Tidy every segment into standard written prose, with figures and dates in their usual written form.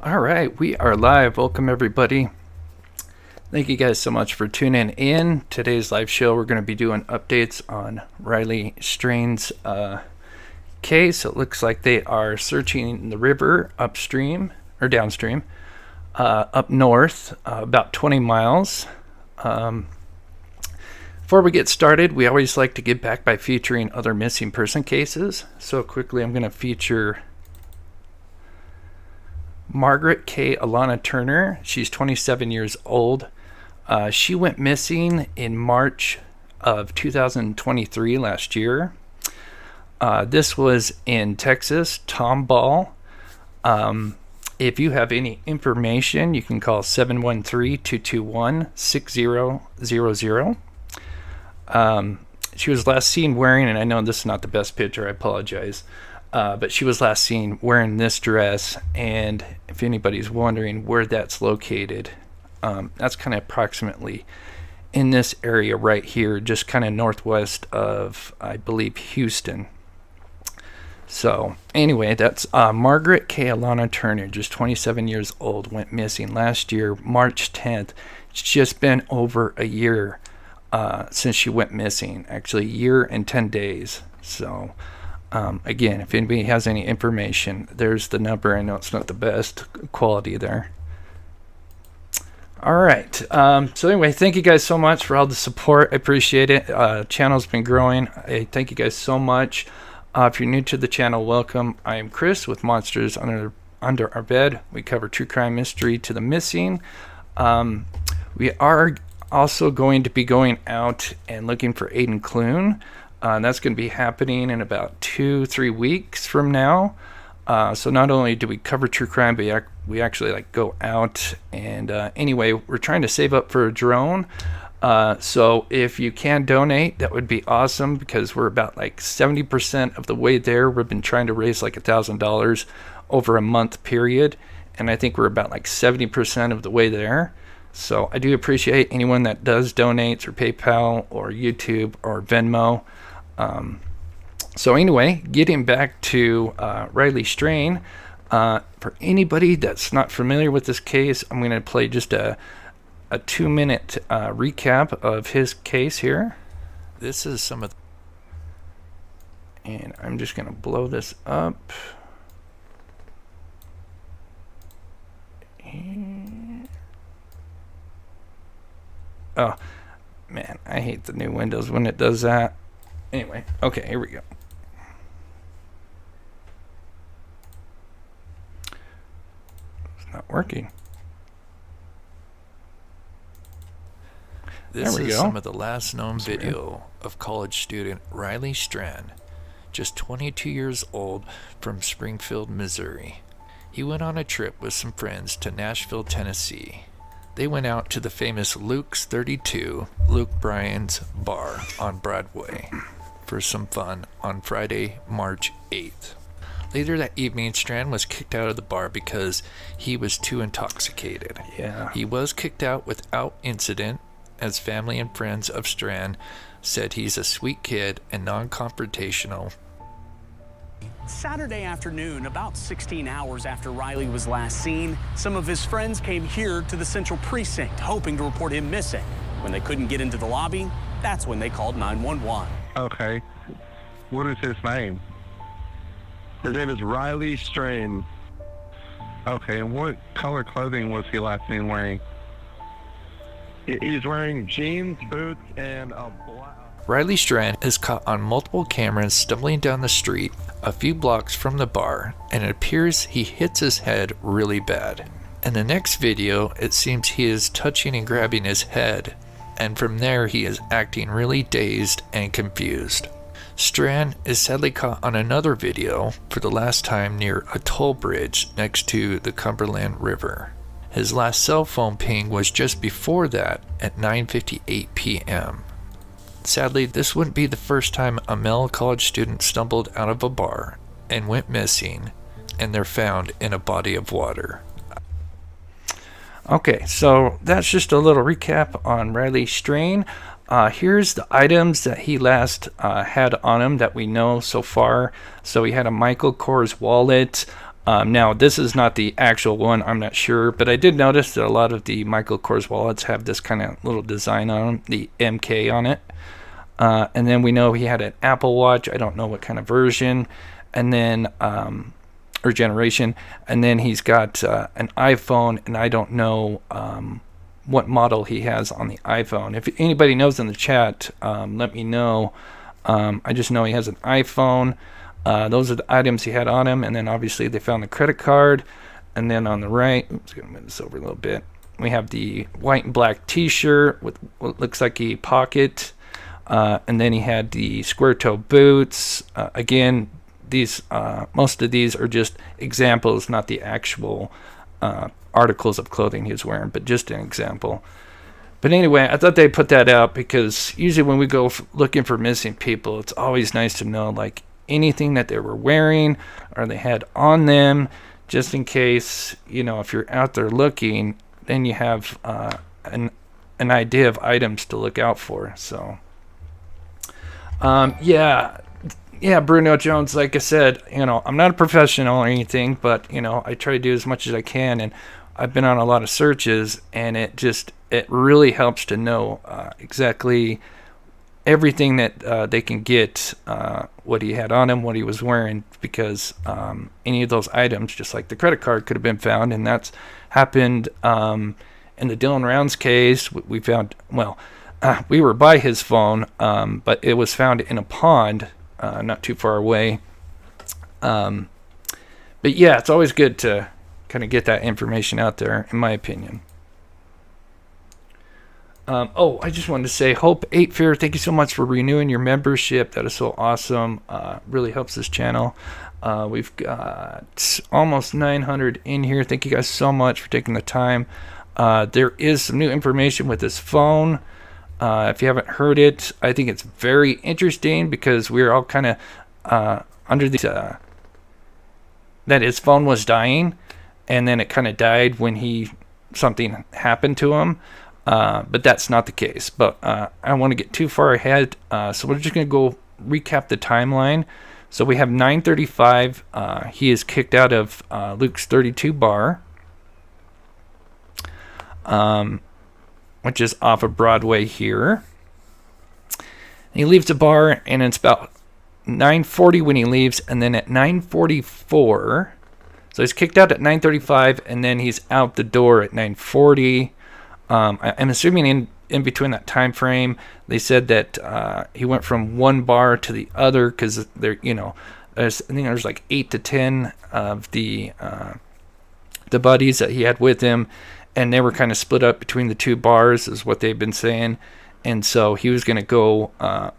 All right, we are live. Welcome, everybody. Thank you guys so much for tuning in. Today's live show, we're going to be doing updates on Riley Strain's case. It looks like they are searching the river upstream or downstream, up north, about 20 miles. Before we get started, we always like to give back by featuring other missing person cases. So quickly, I'm going to feature Margaret K. Alana Turner. She's 27 years old. She went missing in March of 2023, last year. This was in Texas, Tomball. If you have any information, you can call 713-221-6000. She was last seen wearing, and I know this is not the best picture, I apologize, but she was last seen wearing this dress, and if anybody's wondering where that's located, that's kind of approximately in this area right here, just kind of northwest of, I believe, Houston. So anyway, that's Margaret K. Alana Turner, just 27 years old, went missing last year, March 10th. It's just been over a year since she went missing, actually a year and 10 days. So again, if anybody has any information, there's the number. I know it's not the best quality there. All right. So anyway, thank you guys so much for all the support. I appreciate it. Channel's been growing. I thank you guys so much. If you're new to the channel, welcome. I am Chris with Monsters Under Our Bed. We cover true crime, mystery to the missing. We are also going to be going out and looking for Aiden Clune. That's going to be happening in about 2-3 weeks from now. So not only do we cover true crime, but we actually go out and anyway, we're trying to save up for a drone. So if you can donate, that would be awesome, because we're about 70% of the way there. We've been trying to raise $1,000 over a month period, and I think we're about 70% of the way there. So I do appreciate anyone that does donate through PayPal or YouTube or Venmo. So anyway, getting back to Riley Strain, for anybody that's not familiar with this case, I'm going to play just a 2-minute recap of his case here. This is some of and I'm just going to blow this up. Oh, man, I hate the new Windows when it does that. Anyway, okay, here we go. It's not working. This is some of the last known video of college student Riley Strain, just 22 years old, from Springfield, Missouri. He went on a trip with some friends to Nashville, Tennessee. They went out to the famous Luke's 32, Luke Bryan's bar on Broadway, for some fun on Friday, March 8th. Later that evening, Strain was kicked out of the bar because he was too intoxicated. Yeah. He was kicked out without incident, as family and friends of Strain said he's a sweet kid and non-confrontational. Saturday afternoon, about 16 hours after Riley was last seen, some of his friends came here to the Central Precinct, hoping to report him missing. When they couldn't get into the lobby, that's when they called 911. Okay. What is his name? His name is Riley Strain. Okay, and what color clothing was he last seen wearing? He's wearing jeans, boots, and a black... Riley Strain is caught on multiple cameras stumbling down the street a few blocks from the bar, and it appears he hits his head really bad. In the next video, it seems he is touching and grabbing his head, and from there he is acting really dazed and confused. Strain is sadly caught on another video for the last time near a toll bridge next to the Cumberland River. His last cell phone ping was just before that at 9:58 p.m. Sadly, this wouldn't be the first time a male college student stumbled out of a bar and went missing, and they're found in a body of water. Okay, so that's just a little recap on Riley Strain. Here's the items that he last had on him that we know so far. So he had a Michael Kors wallet, Now, this is not the actual one, I'm not sure, but I did notice that a lot of the Michael Kors wallets have this kind of little design on them, the MK on it. And then we know he had an Apple Watch. I don't know what kind of version, and then or generation. And then he's got an iPhone, and I don't know what model he has on the iPhone. If anybody knows in the chat, let me know. I just know he has an iPhone. Those are the items he had on him, and then obviously they found the credit card. And then on the right, oops, gonna move this over a little bit. We have the white and black T-shirt with what looks like a pocket, and then he had the square toe boots. Again, these most of these are just examples, not the actual articles of clothing he was wearing, but just an example. But anyway, I thought they'd put that out because usually when we go looking for missing people, it's always nice to know like anything that they were wearing or they had on them, just in case, you know, if you're out there looking, then you have an idea of items to look out for. So yeah, Bruno Jones, like I said, you know, I'm not a professional or anything, but you know, I try to do as much as I can, and I've been on a lot of searches, and it really helps to know exactly everything that they can get, what he had on him, what he was wearing, because any of those items, just like the credit card, could have been found, and that's happened in the Dylan Rounds case. We found, well, we were by his phone, but it was found in a pond not too far away. But yeah, it's always good to kind of get that information out there, in my opinion. I just wanted to say, Hope 8 Fear, thank you so much for renewing your membership. That is so awesome. Really helps this channel. We've got almost 900 in here. Thank you guys so much for taking the time. There is some new information with this phone. If you haven't heard it, I think it's very interesting because we're all kind of under the that his phone was dying, and then it kind of died when something happened to him. But that's not the case. But I don't want to get too far ahead, so we're just going to go recap the timeline. So we have 9:35. He is kicked out of Luke's 32 bar, which is off of Broadway here. He leaves the bar, and it's about 9:40 when he leaves, and then at 9:44. So he's kicked out at 9:35, and then he's out the door at 9:40. I'm assuming in between that time frame, they said that he went from one bar to the other because there, you know, I think there's like 8 to 10 of the buddies that he had with him, and they were kind of split up between the two bars, is what they've been saying. And so he was going to go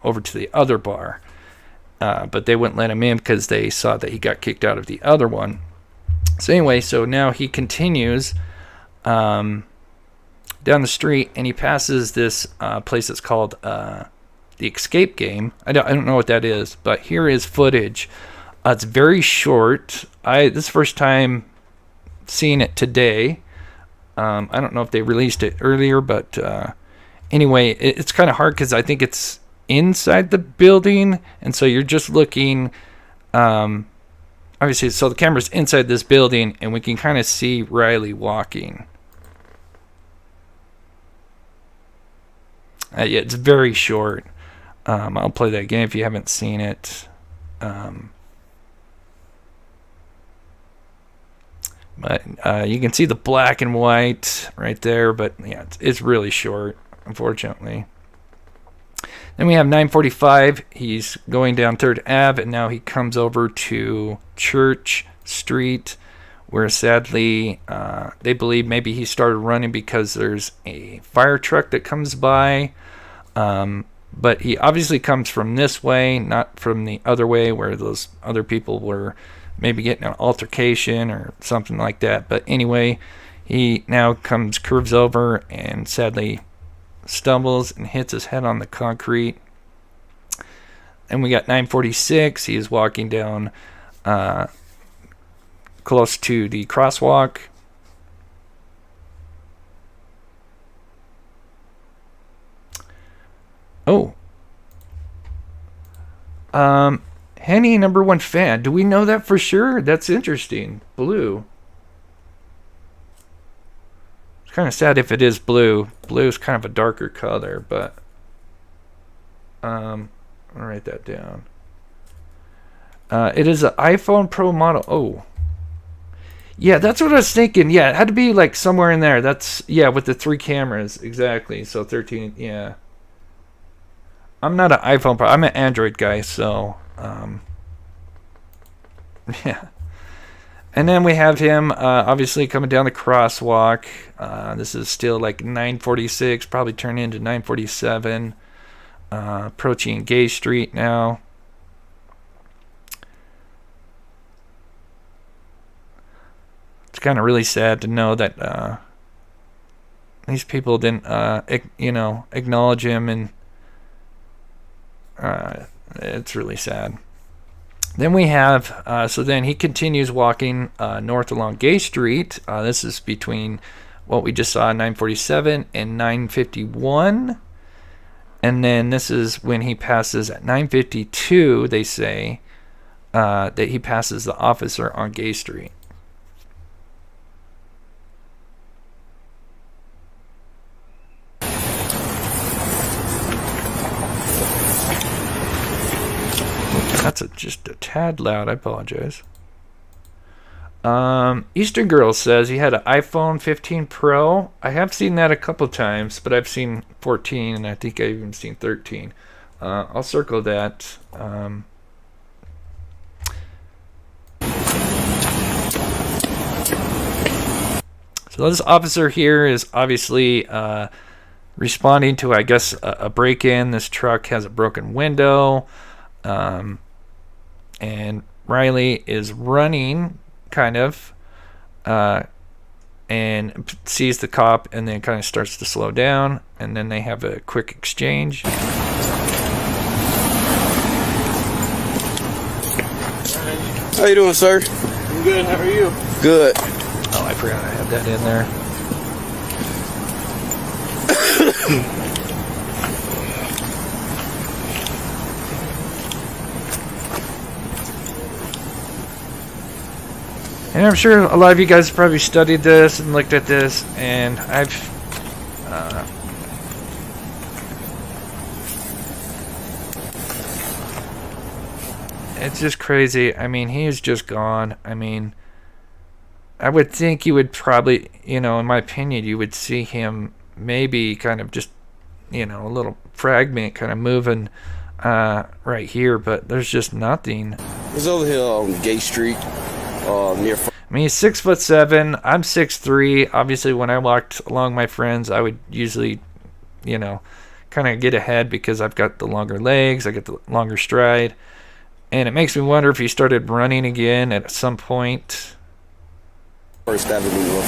over to the other bar, but they wouldn't let him in because they saw that he got kicked out of the other one. So anyway, so now he continues down the street, and he passes this place that's called the Escape Game. I don't know what that is, but here is footage. It's very short. This is the first time seeing it today. I don't know if they released it earlier, but anyway, it's kind of hard because I think it's inside the building, and so you're just looking. Obviously, so the camera's inside this building, and we can kind of see Riley walking. Yeah, it's very short. I'll play that again if you haven't seen it. But you can see the black and white right there, but yeah, it's really short, unfortunately. Then we have 9:45. He's going down 3rd Ave, and now he comes over to Church Street, where sadly they believe maybe he started running because there's a fire truck that comes by. But he obviously comes from this way, not from the other way where those other people were maybe getting an altercation or something like that. But anyway, he now curves over and sadly stumbles and hits his head on the concrete. And we got 9:46. He is walking down close to the crosswalk. Henny, #1 fan. Do we know that for sure? That's interesting. Blue. It's kind of sad if it is blue. Blue is kind of a darker color, but I'll write that down. It is an iPhone Pro model. Oh. Yeah, that's what I was thinking. Yeah, it had to be like somewhere in there. That's, yeah, with the 3 cameras. Exactly. So 13, yeah. I'm not an iPhone Pro. I'm an Android guy, so yeah. And then we have him obviously coming down the crosswalk. This is still like 946, probably turn into 947. Approaching Gay Street now. It's kind of really sad to know that these people didn't, acknowledge him, and it's really sad. Then we have, so then he continues walking north along Gay Street. This is between what we just saw, 947 and 951. And then this is when he passes at 952, they say, that he passes the officer on Gay Street. That's just a tad loud. I apologize. Eastern Girl says he had an iPhone 15 Pro. I have seen that a couple times, but I've seen 14, and I think I've even seen 13. I'll circle that. So this officer here is obviously responding to, I guess, a break-in. This truck has a broken window. And Riley is running, kind of, and sees the cop, and then kind of starts to slow down, and then they have a quick exchange. How you doing, sir? I'm good. How are you? Good. Oh, I forgot I had that in there. And I'm sure a lot of you guys have probably studied this and looked at this, and it's just crazy. I mean, he is just gone. I mean, I would think you would probably, in my opinion, you would see him maybe kind of just, a little fragment kind of moving right here, but there's just nothing. It's over here on Gay Street, near. I mean, he's 6'7". I'm 6'3". Obviously, when I walked along my friends, I would usually, kind of get ahead because I've got the longer legs, I get the longer stride, and it makes me wonder if he started running again at some point. First Avenue.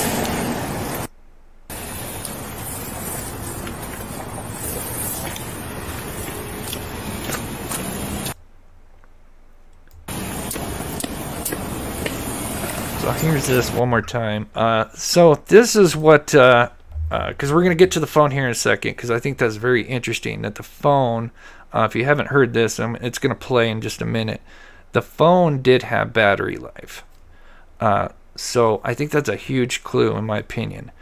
So here's this one more time. So this is what, because we're going to get to the phone here in a second, because I think that's very interesting that the phone, if you haven't heard this, it's going to play in just a minute. The phone did have battery life. So I think that's a huge clue in my opinion.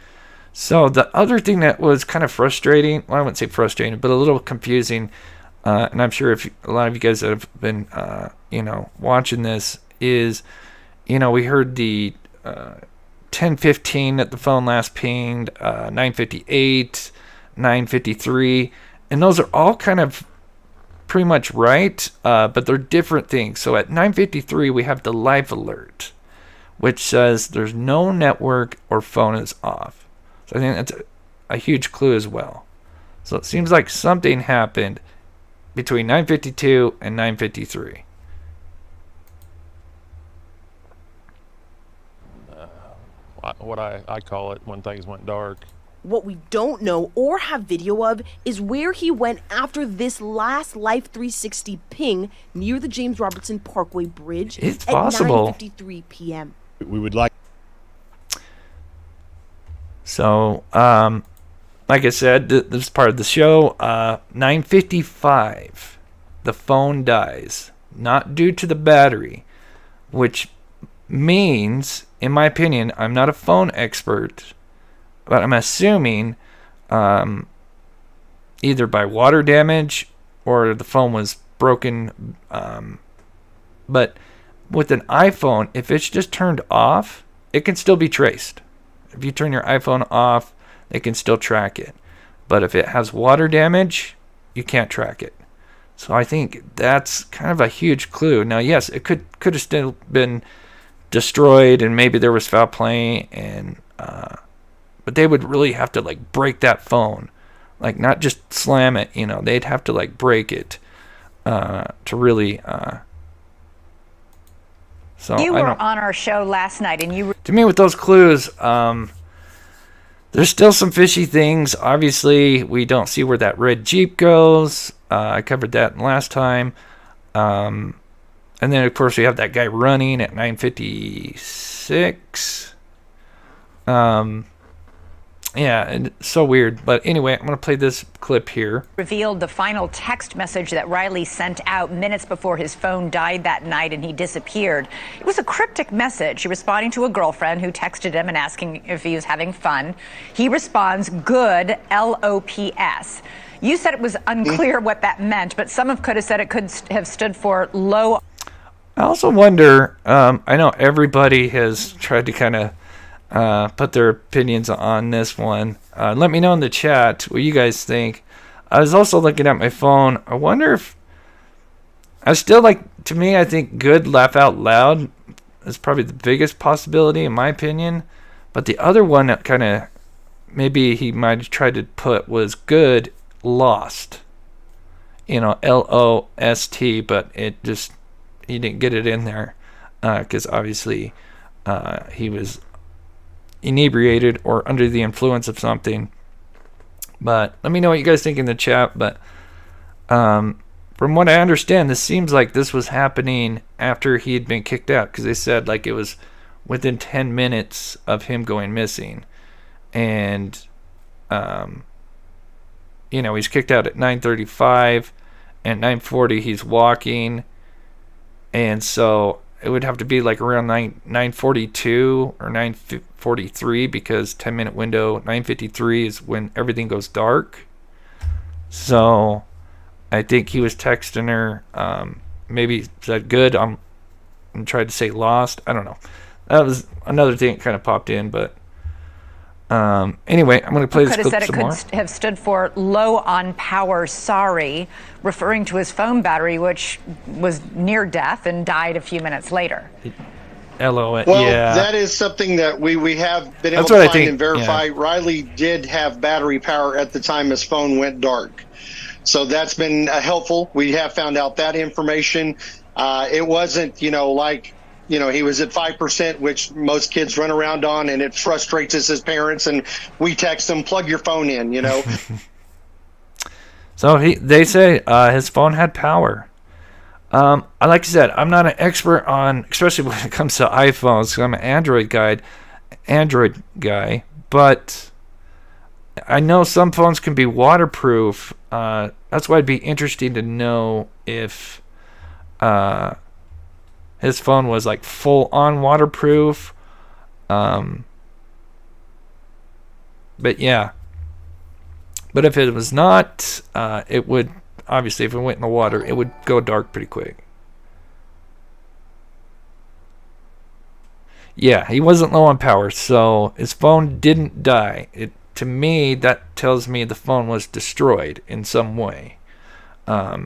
So the other thing that was kind of frustrating, well, I wouldn't say frustrating, but a little confusing, and I'm sure if a lot of you guys that have been, watching this is, we heard the 10:15 that the phone last pinged, 9:58, 9:53, and those are all kind of pretty much right, but they're different things. So at 9:53 we have the live alert, which says there's no network or phone is off. So I think that's a huge clue as well. So it seems like something happened between 9:52 and 9:53. What I call it when things went dark. What we don't know or have video of is where he went after this last Life 360 ping near the James Robertson Parkway Bridge It's at possible. 9:53 p.m. We would like. So, like I said, this is part of the show. 9:55, the phone dies. not due to the battery, which means, in my opinion, I'm not a phone expert, but I'm assuming either by water damage or the phone was broken. But with an iPhone, if it's just turned off, it can still be traced. If you turn your iPhone off, they can still track it. But if it has water damage, you can't track it. So I think that's kind of a huge clue. Now, yes, it could have still been destroyed, and maybe there was foul play, and but they would really have to like break that phone, like not just slam it. They'd have to like break it to really. So you were on our show last night, and you. To me, with those clues, there's still some fishy things. Obviously, we don't see where that red Jeep goes. I covered that last time. And then, of course, we have that guy running at 9:56. Yeah, and it's so weird. But anyway, I'm going to play this clip here. Revealed the final text message that Riley sent out minutes before his phone died that night and he disappeared. It was a cryptic message responding to a girlfriend who texted him and asking if he was having fun. He responds, "Good, LOPS." You said it was unclear what that meant, but some could have said it could have stood for low. I also wonder, I know everybody has tried to kind of put their opinions on this one. Let me know in the chat what you guys think. I was also looking at my phone. I wonder if I still to me, I think good laugh out loud is probably the biggest possibility in my opinion. But the other one that kind of maybe he might have tried to put was good lost. LOST, but he didn't get it in there because obviously he was inebriated or under the influence of something. But let me know what you guys think in the chat. But from what I understand, this seems like this was happening after he had been kicked out, because they said it was within 10 minutes of him going missing. And he's kicked out at 9:35, and 9:40 he's walking, and so it would have to be around 9:42 or 9:43, because 10-minute window 9:53 is when everything goes dark. So I think he was texting her, maybe said good, and tried to say lost. I don't know. That was another thing that kind of popped in, but anyway, I'm going to play this clip some more. Could have said it could have stood for low on power, sorry, referring to his phone battery, which was near death and died a few minutes later. Well, yeah. That is something that we have been able to find and verify. Yeah. Riley did have battery power at the time his phone went dark. So that's been helpful. We have found out that information. It wasn't, he was at 5%, which most kids run around on, and it frustrates us as parents. And we text them, plug your phone in, So they say his phone had power. Like I said, I'm not an expert on, especially when it comes to iPhones, because I'm an Android guy. But I know some phones can be waterproof. That's why it'd be interesting to know if his phone was full on waterproof. But yeah. But if it was not, it would, obviously, if it went in the water, it would go dark pretty quick. Yeah, he wasn't low on power, so his phone didn't die. To me, that tells me the phone was destroyed in some way. Yeah.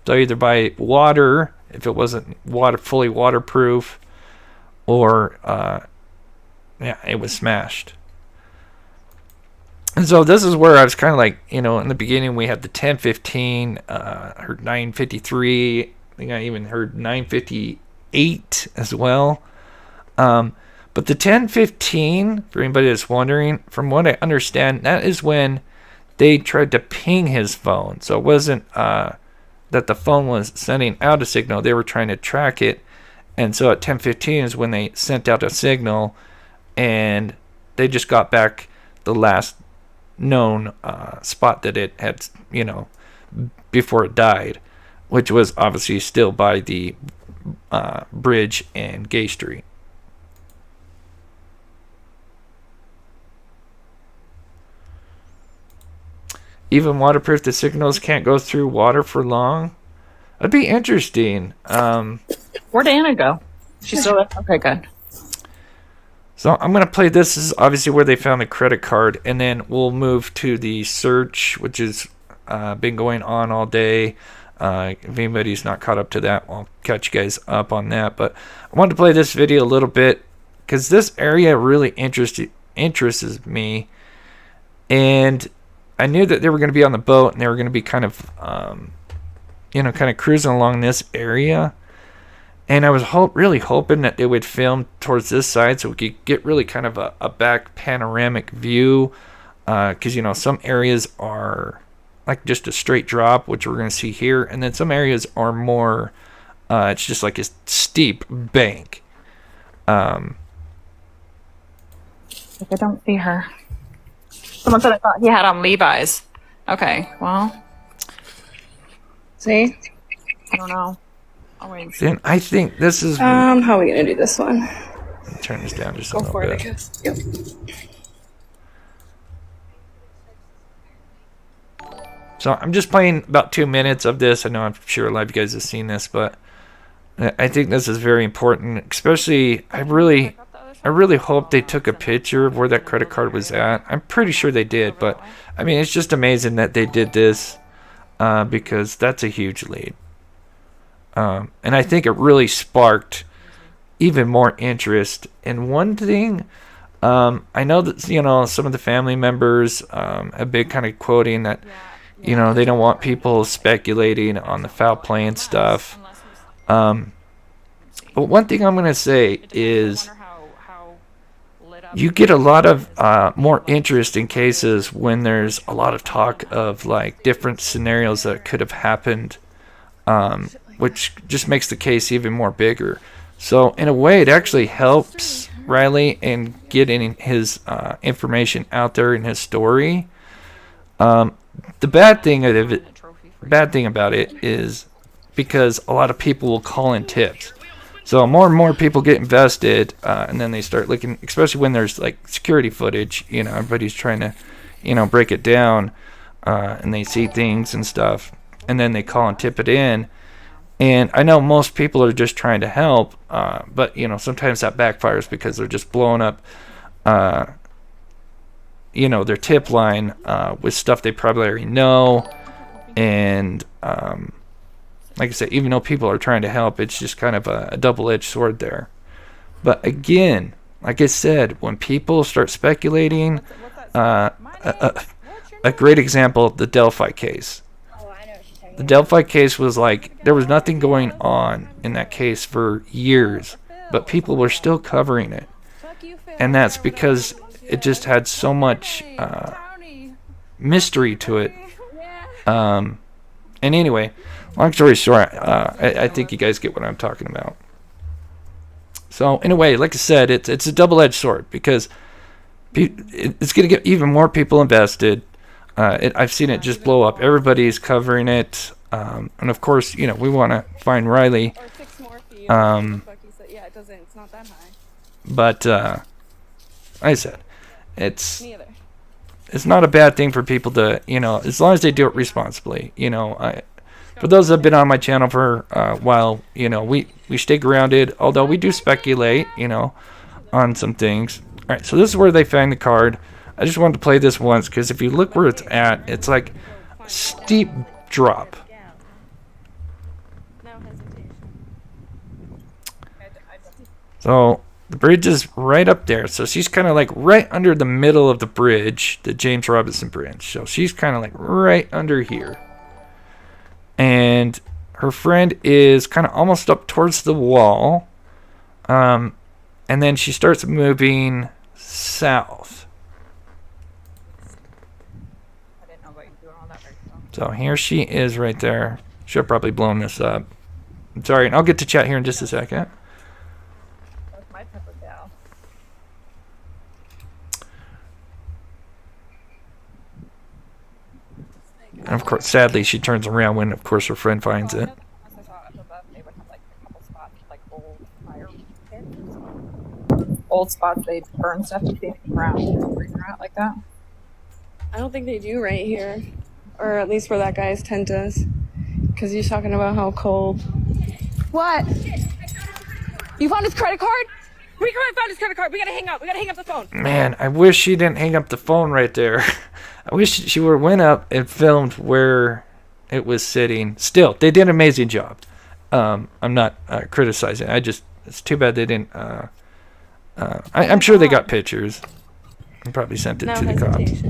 So either by water, if it wasn't fully waterproof, or it was smashed. And so this is where I was kind of in the beginning we had the 10:15, I heard 9:53, I think I even heard 9:58 as well. But the 10:15, for anybody that's wondering, from what I understand, that is when they tried to ping his phone. So it wasn't that the phone was sending out a signal, they were trying to track it. And so at 10:15 is when they sent out a signal, and they just got back the last known spot that it had, before it died, which was obviously still by the bridge and Gay Street. Even waterproof, the signals can't go through water for long. That'd be interesting. Where'd Anna go? She's still there? Okay, good. So I'm going to play this. This is obviously where they found the credit card. And then we'll move to the search, which has been going on all day. If anybody's not caught up to that, I'll catch you guys up on that. But I wanted to play this video a little bit because this area really interests me. And I knew that they were going to be on the boat and they were going to be kind of, kind of cruising along this area. And I was really hoping that they would film towards this side so we could get really kind of a back panoramic view. Because, some areas are like just a straight drop, which we're going to see here. And then some areas are more, it's just like a steep bank. I don't see her. Someone said I thought he had on Levi's. Okay, well. See? I don't know. I'll wait and see. Then I think this is... how are we going to do this one? Turn this down just a Go little for bit. it, I guess. Yep. So I'm just playing about 2 minutes of this. I know I'm sure a lot of you guys have seen this, but I think this is very important. Especially, I really hope they took a picture of where that credit card was at. I'm pretty sure they did, but I mean, it's just amazing that they did this because that's a huge lead. And I think it really sparked even more interest. And one thing, I know that, some of the family members have been kind of quoting that, they don't want people speculating on the foul play and stuff. But one thing I'm going to say is you get a lot of more interest in cases when there's a lot of talk of like different scenarios that could have happened, which just makes the case even more bigger. So in a way, it actually helps Riley in getting his information out there in his story. The bad thing about it is because a lot of people will call in tips. So more and more people get invested, and then they start looking, especially when there's like security footage, everybody's trying to, break it down, and they see things and stuff, and then they call and tip it in. And I know most people are just trying to help, but sometimes that backfires because they're just blowing up, their tip line with stuff they probably already know. And like I said, even though people are trying to help, it's just kind of a double-edged sword there. But again, like I said, when people start speculating, a great example, the Delphi case. The Delphi case was like, there was nothing going on in that case for years, but people were still covering it. And that's because it just had so much mystery to it. And anyway, long story short, I think you guys get what I'm talking about. So in a way, like I said, it's a double-edged sword because it's going to get even more people invested. I've seen it just blow up. Everybody's covering it. And of course, we want to find Riley. But like I said, it's not a bad thing for people to, as long as they do it responsibly. For those that have been on my channel for a while, we stay grounded, although we do speculate, on some things. All right, so this is where they found the card. I just wanted to play this once because if you look where it's at, it's like a steep drop. So the bridge is right up there. So she's kind of like right under the middle of the bridge, the James Robinson Bridge. So she's kind of like right under here. And her friend is kind of almost up towards the wall. And then she starts moving south. So here she is right there. Should have probably blown this up. I'm sorry, and I'll get to chat here in just a second. And of course, sadly, she turns around when, of course, her friend finds it. Old spots they burn stuff to keep them around, bring her out like that. I don't think they do right here, or at least where that guy's tent is, because he's talking about how cold. What? You found his credit card? We found his credit card. We gotta hang up. We gotta hang up the phone. Man, I wish she didn't hang up the phone right there. I wish she would have went up and filmed where it was sitting. Still, they did an amazing job. I'm not criticizing. It's too bad they didn't. I'm sure they got pictures and probably sent it to the cops.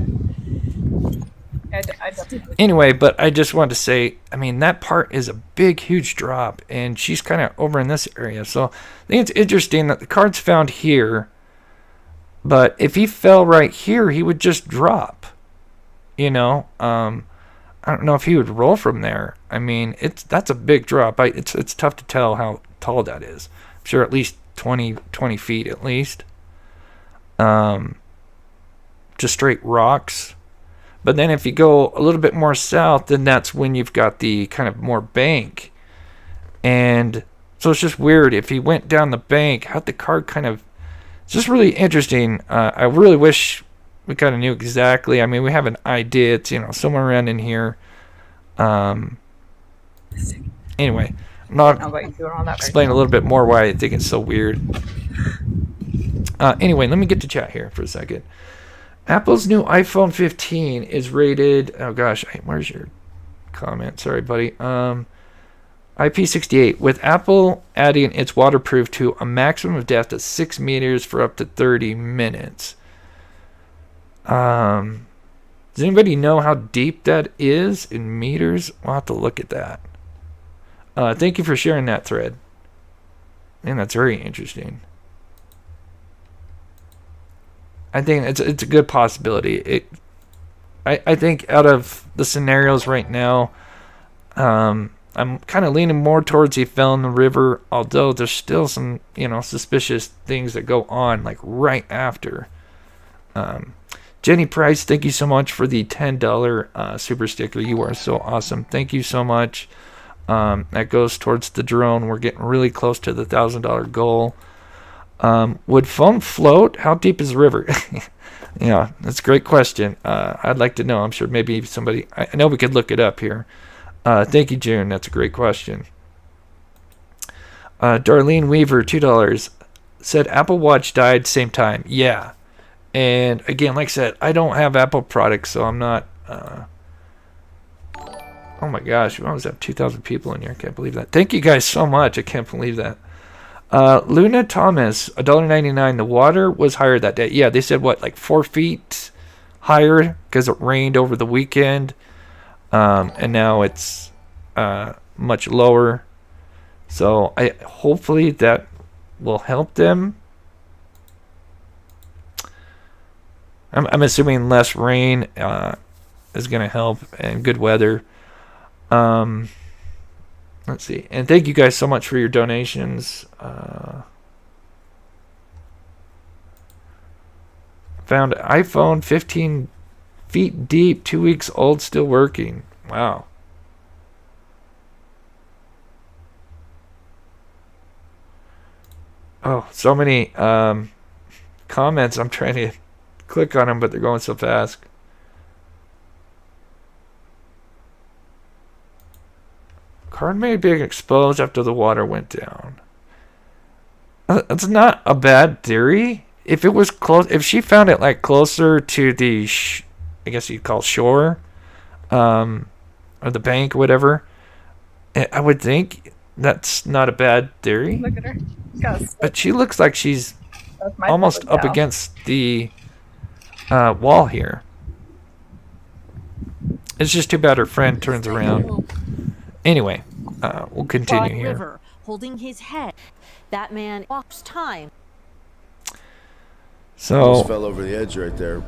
Anyway, but I just wanted to say, I mean, that part is a big, huge drop, and she's kind of over in this area. So I think it's interesting that the card's found here, but if he fell right here, he would just drop. You know, I don't know if he would roll from there. I mean, that's a big drop. It's tough to tell how tall that is. I'm sure at least 20 feet at least. Just straight rocks. But then if you go a little bit more south, then that's when you've got the kind of more bank. And so it's just weird. If he went down the bank, how'd the card kind of... It's just really interesting. I really wish we kind of knew exactly. I mean, we have an idea. It's, somewhere around in here. Anyway, I'm not explain a little bit more why I think it's so weird. Anyway, let me get to chat here for a second. Apple's new iPhone 15 is rated... Oh, gosh. Where's your comment? Sorry, buddy. IP68. With Apple adding its waterproof to a maximum of depth of 6 meters for up to 30 minutes. Does anybody know how deep that is in meters? We'll have to look at that. Thank you for sharing that thread. Man, that's very interesting. I think it's a good possibility. I think out of the scenarios right now, I'm kind of leaning more towards he fell in the river, although there's still some, suspicious things that go on, like right after. Jenny Price, thank you so much for the $10 super sticker. You are so awesome. Thank you so much. That goes towards the drone. We're getting really close to the $1,000 goal. Would phone float? How deep is the river? Yeah, that's a great question. I'd like to know. I'm sure maybe somebody... I know we could look it up here. Thank you, June. That's a great question. Darlene Weaver, $2, said Apple Watch died same time. Yeah. And again, like I said, I don't have Apple products, so I'm not... Oh my gosh, we almost have 2,000 people in here. I can't believe that. Thank you guys so much. I can't believe that. Luna Thomas, $1.99. The water was higher that day. Yeah, they said what, like 4 feet higher because it rained over the weekend. And now it's much lower. So hopefully that will help them. I'm assuming less rain is going to help and good weather. Let's see. And thank you guys so much for your donations. Found iPhone 15 feet deep, 2 weeks old, still working. Wow. Oh, so many comments. I'm trying to click on them, but they're going so fast. Card may be exposed after the water went down. That's not a bad theory. If it was close, if she found it like closer to the, I guess you'd call shore, or the bank, or whatever, I would think that's not a bad theory. Look at her. But she looks like she's almost up against the wall here. It's just too bad her friend turns around. Anyway, we'll continue here. River, holding his head. That man walks time. So almost fell over the edge right there.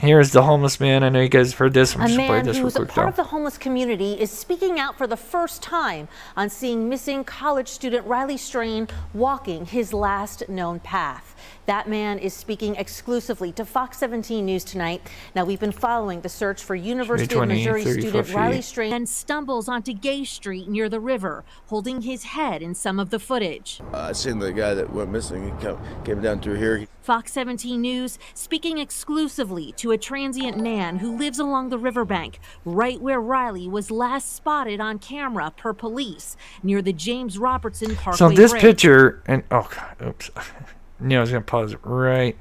here's the homeless man. I know you guys have heard this. I'm A just play man this real who's a quick part though. of the homeless community is speaking out for the first time on seeing missing college student Riley Strain walking his last known path. That man is speaking exclusively to Fox 17 News tonight. Now, we've been following the search for University of Missouri student Riley Strain and stumbles onto Gay Street near the river, holding his head in some of the footage. I seen the guy that went missing. He came down through here. Fox 17 News speaking exclusively to a transient man who lives along the riverbank, right where Riley was last spotted on camera per police, near the James Robertson Parkway So this Bridge. picture, and oh god, oops. I was going to pause it right.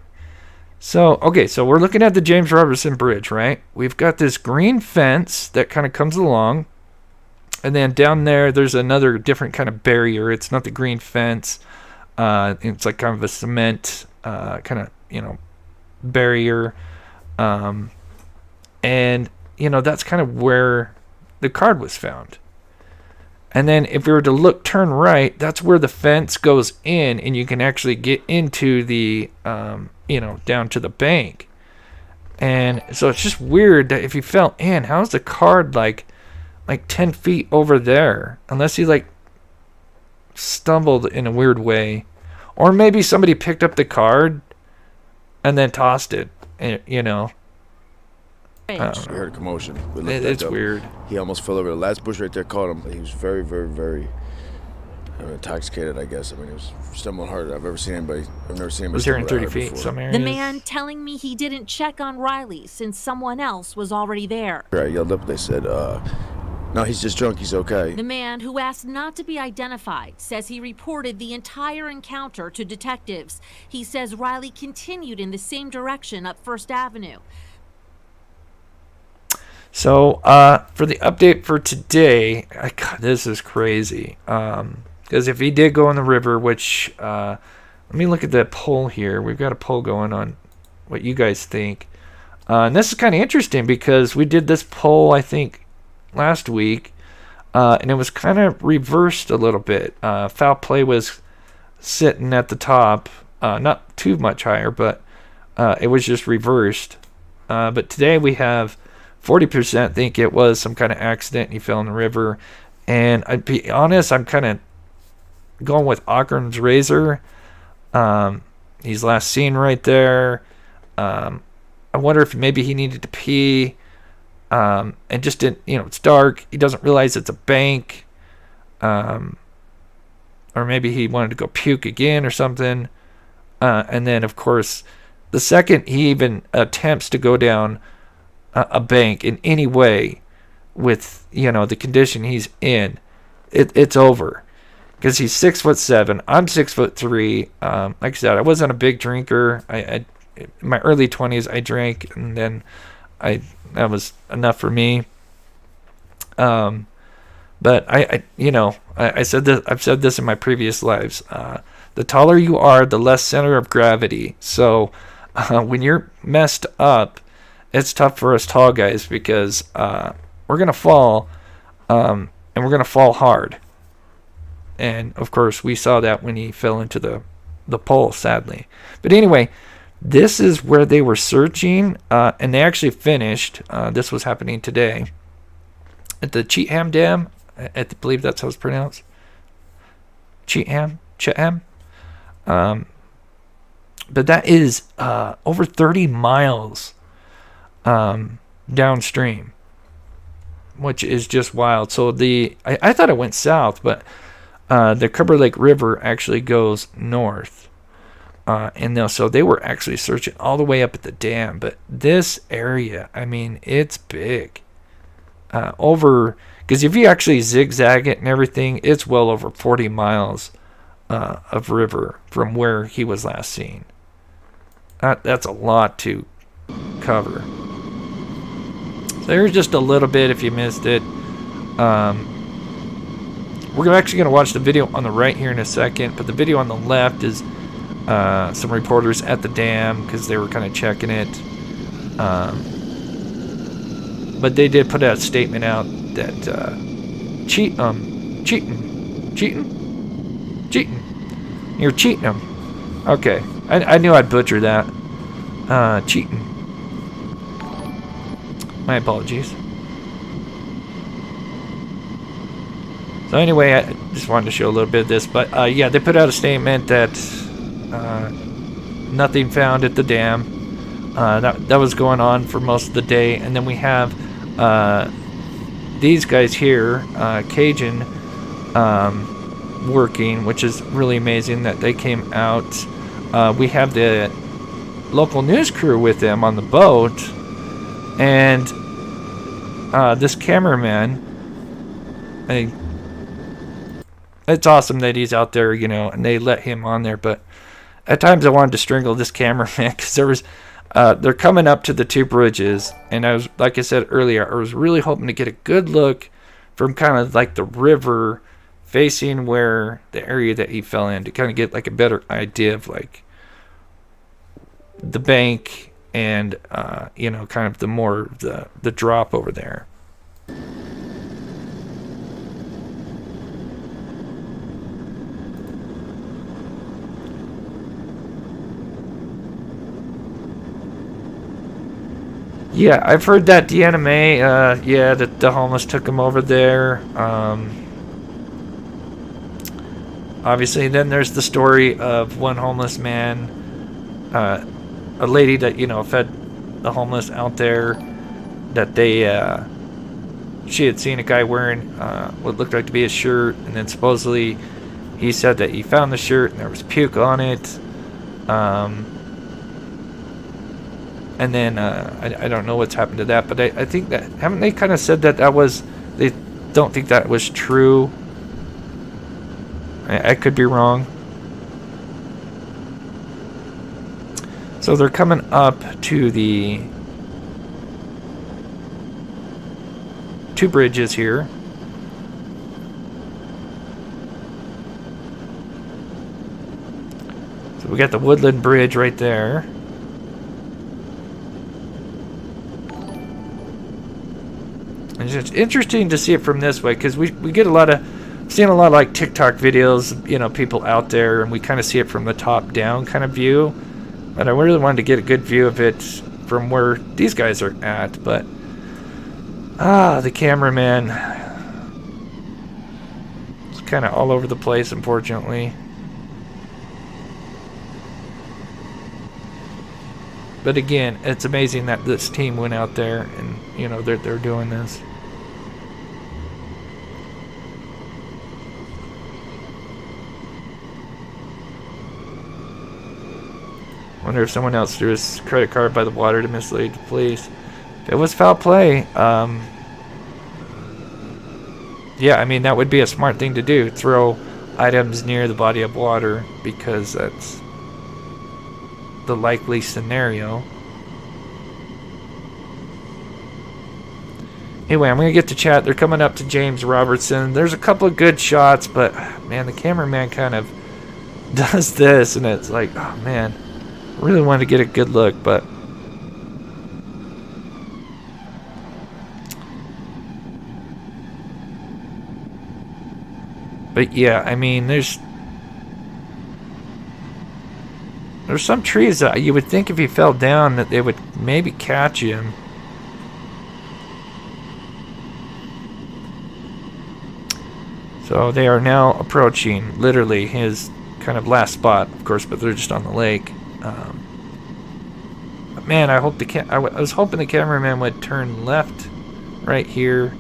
So, okay, so we're looking at the James Robertson Bridge, right? We've got this green fence that kind of comes along. And then down there, there's another different kind of barrier. It's not the green fence. It's like kind of a cement kind of, barrier. And, that's kind of where the card was found. And then if we were to turn right, that's where the fence goes in, and you can actually get into the, down to the bank. And so it's just weird that if you fell in, how's the card like 10 feet over there? Unless he stumbled in a weird way. Or maybe somebody picked up the card and then tossed it, We heard a commotion. It's weird. He almost fell over. The last bush right there caught him. He was very, very, very intoxicated, I guess. I mean, he was stumbling harder I've never seen anybody. I've never seen anybody. Was hearing stumble 30 that hard feet before. some areas. The man telling me he didn't check on Riley since someone else was already there. I yelled up. They said, no, he's just drunk. He's okay. The man, who asked not to be identified, says he reported the entire encounter to detectives. He says Riley continued in the same direction up First Avenue. So, for the update for today, God, this is crazy. Because if he did go in the river, which, let me look at that poll here. We've got a poll going on what you guys think. And this is kind of interesting because we did this poll, I think, last week. And it was kind of reversed a little bit. Foul play was sitting at the top. Not too much higher, but it was just reversed. But today we have 40% think it was some kind of accident and he fell in the river. And I'd be honest, I'm kind of going with Occam's razor. He's last seen right there. I wonder if maybe he needed to pee and just didn't, it's dark. He doesn't realize it's a bank. Or maybe he wanted to go puke again or something. And then, of course, the second he even attempts to go down a bank in any way with the condition he's in, it's over, because he's 6'7". I'm 6'3". Like I said, I wasn't a big drinker. I in my early 20s I drank, and then that was enough for me. But I said this. I've said this in my previous lives. The taller you are, the less center of gravity. So when you're messed up, it's tough for us tall guys because we're going to fall, and we're going to fall hard. And, of course, we saw that when he fell into the pole, sadly. But anyway, this is where they were searching, and they actually finished. This was happening today at the Cheatham Dam. I believe that's how it's pronounced. Cheatham. But that is over 30 miles downstream, which is just wild. So I thought it went south, but the Cumber Lake River actually goes north, and so they were actually searching all the way up at the dam. But this area, I mean, it's big. Because if you actually zigzag it and everything, it's well over 40 miles of river from where he was last seen. That's a lot to cover. So here's just a little bit if you missed it. We're actually going to watch the video on the right here in a second, but the video on the left is some reporters at the dam because they were kind of checking it. But they did put a statement out that cheating. You're cheating them. Okay, I knew I'd butcher that. Cheating. My apologies. So anyway, I just wanted to show a little bit of this. But yeah, they put out a statement that nothing found at the dam. That was going on for most of the day. And then we have these guys here, Cajun, working, which is really amazing that they came out. We have the local news crew with them on the boat, and this cameraman, it's awesome that he's out there, you know, and they let him on there. But at times I wanted to strangle this cameraman because they're coming up to the two bridges, and I was, like I said earlier, I was really hoping to get a good look from kind of like the river facing where the area that he fell in, to kind of get like a better idea of like the bank and you know, kind of the drop over there. Yeah, I've heard that Deanna May, yeah, that the homeless took him over there. Obviously, then there's the story of one homeless man, a lady that, you know, fed the homeless out there, that she had seen a guy wearing what looked like to be a shirt, and then supposedly he said that he found the shirt and there was puke on it. And then I don't know what's happened to that, but I think that, haven't they kind of said that they don't think that was true? I could be wrong. So they're coming up to the two bridges here. So we got the Woodland Bridge right there. And it's interesting to see it from this way, because we get seeing a lot of like TikTok videos, you know, people out there, and we kind of see it from the top down kind of view. But I really wanted to get a good view of it from where these guys are at. But the cameraman, it's kind of all over the place, unfortunately. But again, it's amazing that this team went out there and, you know, they're doing this. Wonder if someone else threw his credit card by the water to mislead the police. If it was foul play, yeah, I mean, that would be a smart thing to do. Throw items near the body of water, because that's the likely scenario. Anyway, I'm going to get to chat. They're coming up to James Robertson. There's a couple of good shots, but man, the cameraman kind of does this, and it's like, oh man, I really wanted to get a good look, but yeah, I mean, there's some trees that you would think if he fell down that they would maybe catch him. So they are now approaching literally his kind of last spot, of course, but they're just on the lake. But man, I hope I was hoping the cameraman would turn left right here.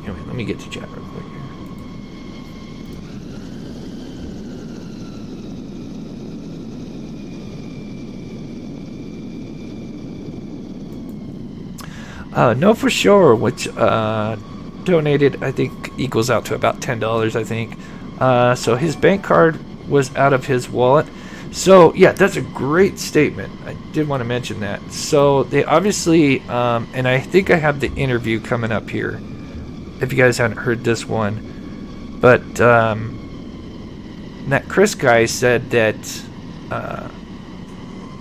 Anyway, let me get to chat real quick here. Know for sure, which donated, I think, equals out to about $10, I think. So his bank card was out of his wallet. So yeah, that's a great statement. I did want to mention that. So they obviously, and I think I have the interview coming up here, if you guys haven't heard this one. But that Chris guy said that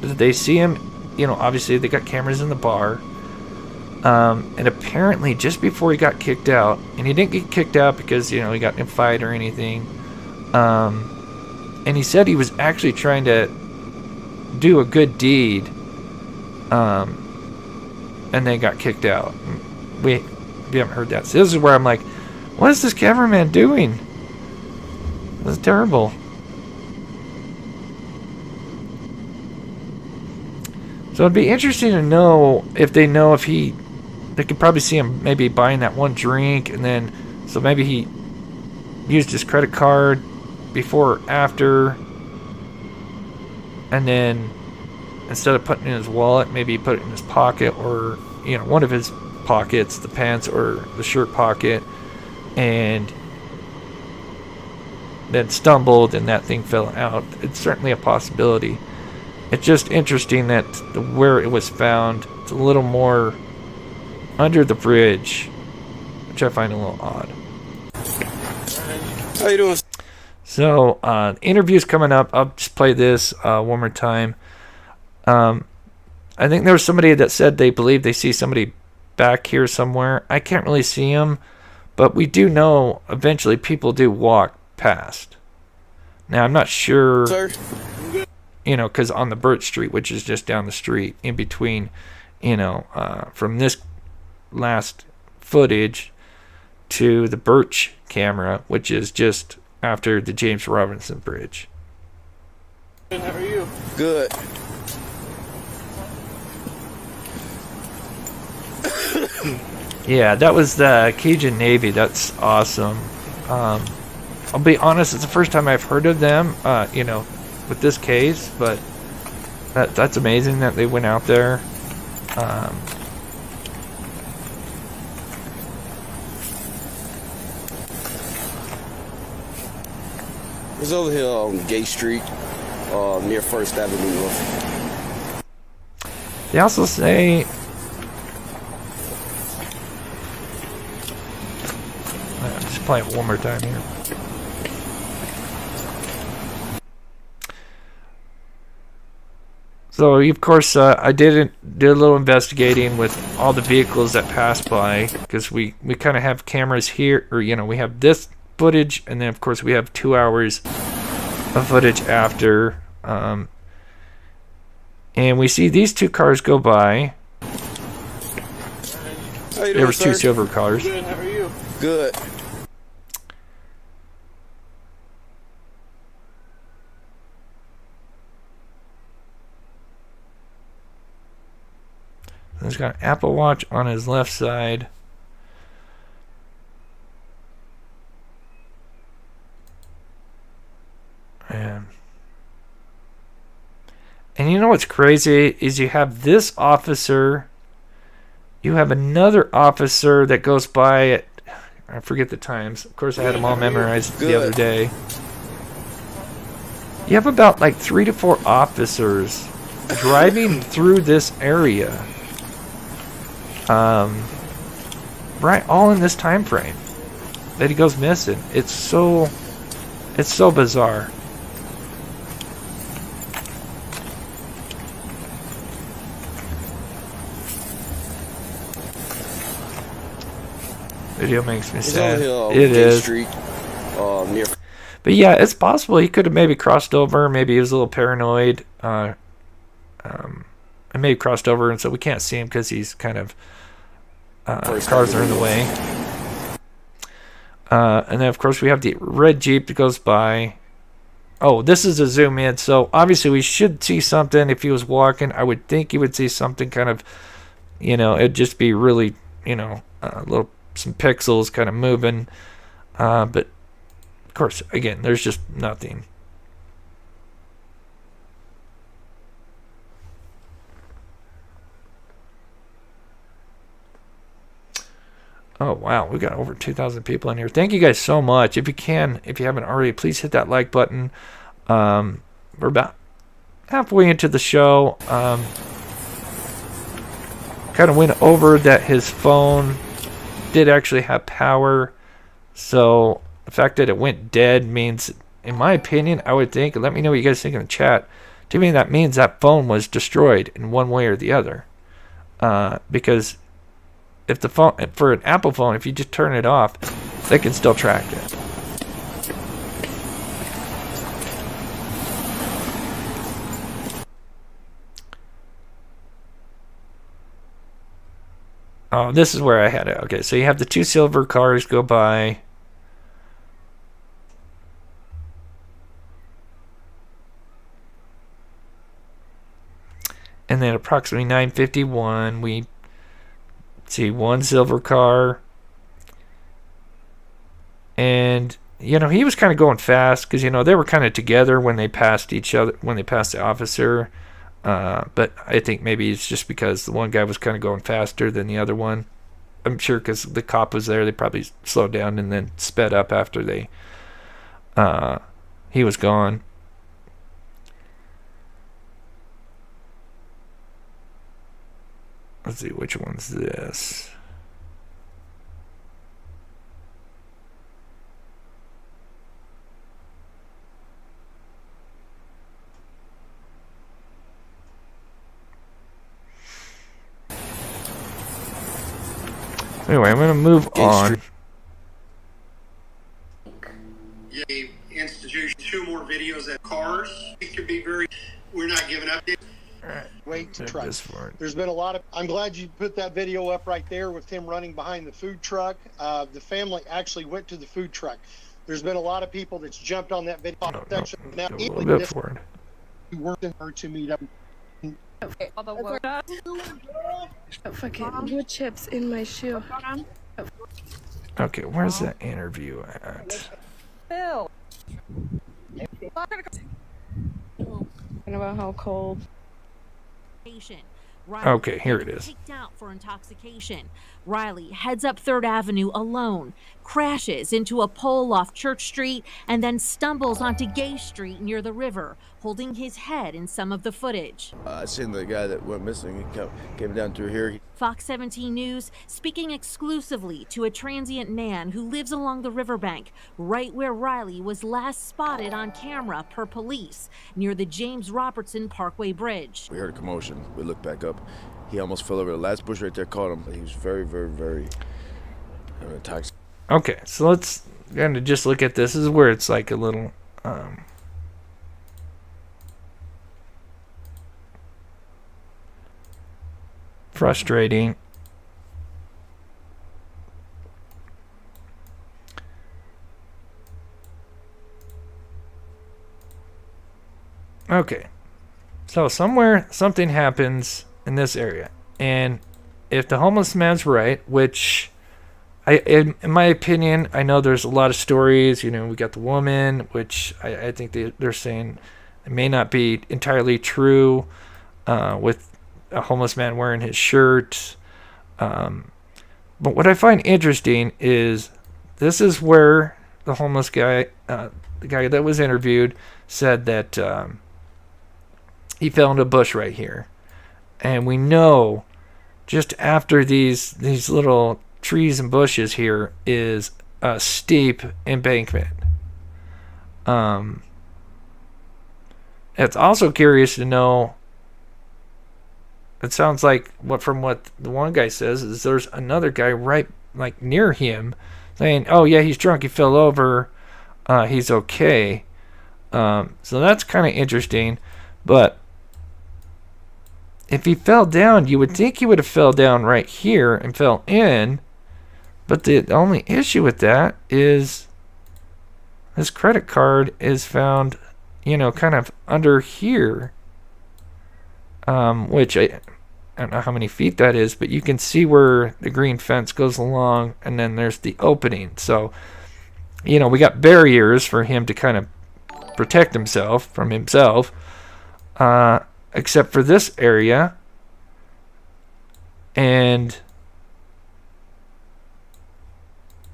they see him, you know, obviously they got cameras in the bar. And apparently just before he got kicked out, and he didn't get kicked out because, you know, he got in a fight or anything, and he said he was actually trying to do a good deed, and then got kicked out. We haven't heard that. So this is where I'm like, what is this cameraman doing? This is terrible. So it'd be interesting to know if they know if they could probably see him maybe buying that one drink, and then so maybe he used his credit card before or after, and then instead of putting it in his wallet, maybe he put it in his pocket, or one of his pockets, the pants or the shirt pocket, and then stumbled and that thing fell out. It's certainly a possibility. It's just interesting that where it was found, it's a little more under the bridge, which I find a little odd. How you doing? So, interviews coming up. I'll just play this one more time. I think there was somebody that said they believe they see somebody back here somewhere. I can't really see him, but we do know eventually people do walk past. Now, I'm not sure, Sir? because on the Birch Street, which is just down the street, in between, from this last footage to the Birch camera, which is just after the James Robinson Bridge. How are you? Good. Yeah, that was the Cajun Navy. That's awesome. I'll be honest, it's the first time I've heard of them, with this case, but that's amazing that they went out there. It's over here on Gay Street, near First Avenue North. They also say I'm just playing it one more time here. So, of course, I did a little investigating with all the vehicles that passed by, because we kind of have cameras here, or, we have this footage, and then, of course, we have 2 hours of footage after. And we see these two cars go by. There was two silver cars. Good, how are you? Good. He's got an Apple Watch on his left side. And you know what's crazy is you have this officer, you have another officer that goes by at, I forget the times. Of course, I had them all memorized the other day. You have about like 3 to 4 officers driving through this area. Right, all in this time frame that he goes missing. It's so bizarre. Video makes me sad. It is. Street, near. But yeah, it's possible he could have maybe crossed over. Maybe he was a little paranoid. And maybe crossed over, and so we can't see him because he's kind of cars are in the way. And then of course we have the red Jeep that goes by. Oh, this is a zoom in, so obviously we should see something. If he was walking, I would think he would see something kind of, it'd just be really, some pixels kind of moving. But of course, again, there's just nothing. Oh, wow. We got over 2,000 people in here. Thank you guys so much. If you haven't already, please hit that like button. We're about halfway into the show. Kind of went over that his phone did actually have power. So the fact that it went dead means, in my opinion, I would think, and let me know what you guys think in the chat, to me that means that phone was destroyed in one way or the other. Because if the phone, for an Apple phone, if you just turn it off, they can still track it. Oh, this is where I had it. Okay, so you have the two silver cars go by. And then approximately 9:51, we see one silver car. And, you know, he was kind of going fast because, you know, they were kind of together when they passed each other, when they passed the officer. But I think maybe it's just because the one guy was kind of going faster than the other one. I'm sure because the cop was there, they probably slowed down and then sped up after he was gone. Let's see, which one's this? Anyway, I'm going to move on. The institution, 2 more videos at cars. It could be very, we're not giving up. Wait to try. There's been a lot of, I'm glad you put that video up right there with him running behind the food truck. The family actually went to the food truck. There's been a lot of people that's jumped on that video section. Now, a little bit forward. He worked in her to meet up. Fucking wood chips in my shoe. Okay, where's that interview at? Phil. About how cold. Okay, here it is. Kicked out for intoxication. Riley heads up 3rd Avenue alone, crashes into a pole off Church Street, and then stumbles onto Gay Street near the river, holding his head in some of the footage. I seen the guy that went missing. He came down through here. Fox 17 News speaking exclusively to a transient man who lives along the riverbank, right where Riley was last spotted on camera per police, near the James Robertson Parkway Bridge. We heard a commotion. We looked back up. He almost fell over. The last bush right there caught him. He was very, very, very intoxicated. Okay, so let's kind of just look at this. This is where it's like a little frustrating. Okay, so somewhere something happens in this area, and if the homeless man's right, which in my opinion, I know there's a lot of stories. You know, we got the woman, which I think they're saying it may not be entirely true, with a homeless man wearing his shirt. But what I find interesting is this is where the homeless guy, the guy that was interviewed, said that he fell in a bush right here. And we know just after these little trees and bushes here is a steep embankment. It's also curious to know, it sounds like from what the one guy says is there's another guy right like near him saying, oh yeah, he's drunk, he fell over, he's okay. So that's kind of interesting. But if he fell down, you would think he would have fell down right here and fell in. But the only issue with that is his credit card is found, you know, kind of under here. Which I don't know how many feet that is, but you can see where the green fence goes along, and then there's the opening. So, you know, we got barriers for him to kind of protect himself from himself, except for this area. And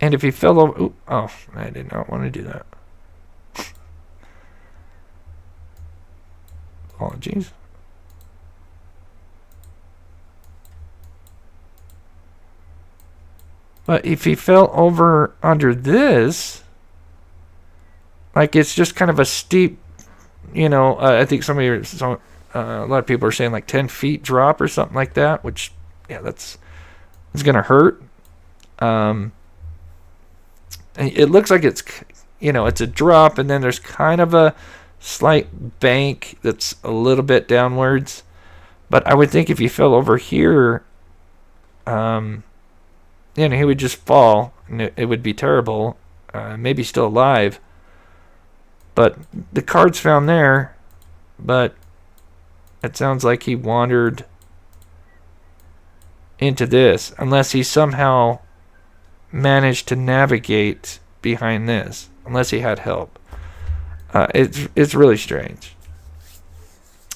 if he fell over, oh, I did not want to do that. Apologies. But if he fell over under this, like it's just kind of a steep, you know, I think a lot of people are saying like 10 feet drop or something like that, which, yeah, it's going to hurt. And it looks like it's, you know, it's a drop, and then there's kind of a slight bank that's a little bit downwards. But I would think if you fell over here, you know, he would just fall, and it would be terrible. Maybe still alive. But the card's found there, but it sounds like he wandered into this, unless he somehow managed to navigate behind this, unless he had help. It's really strange.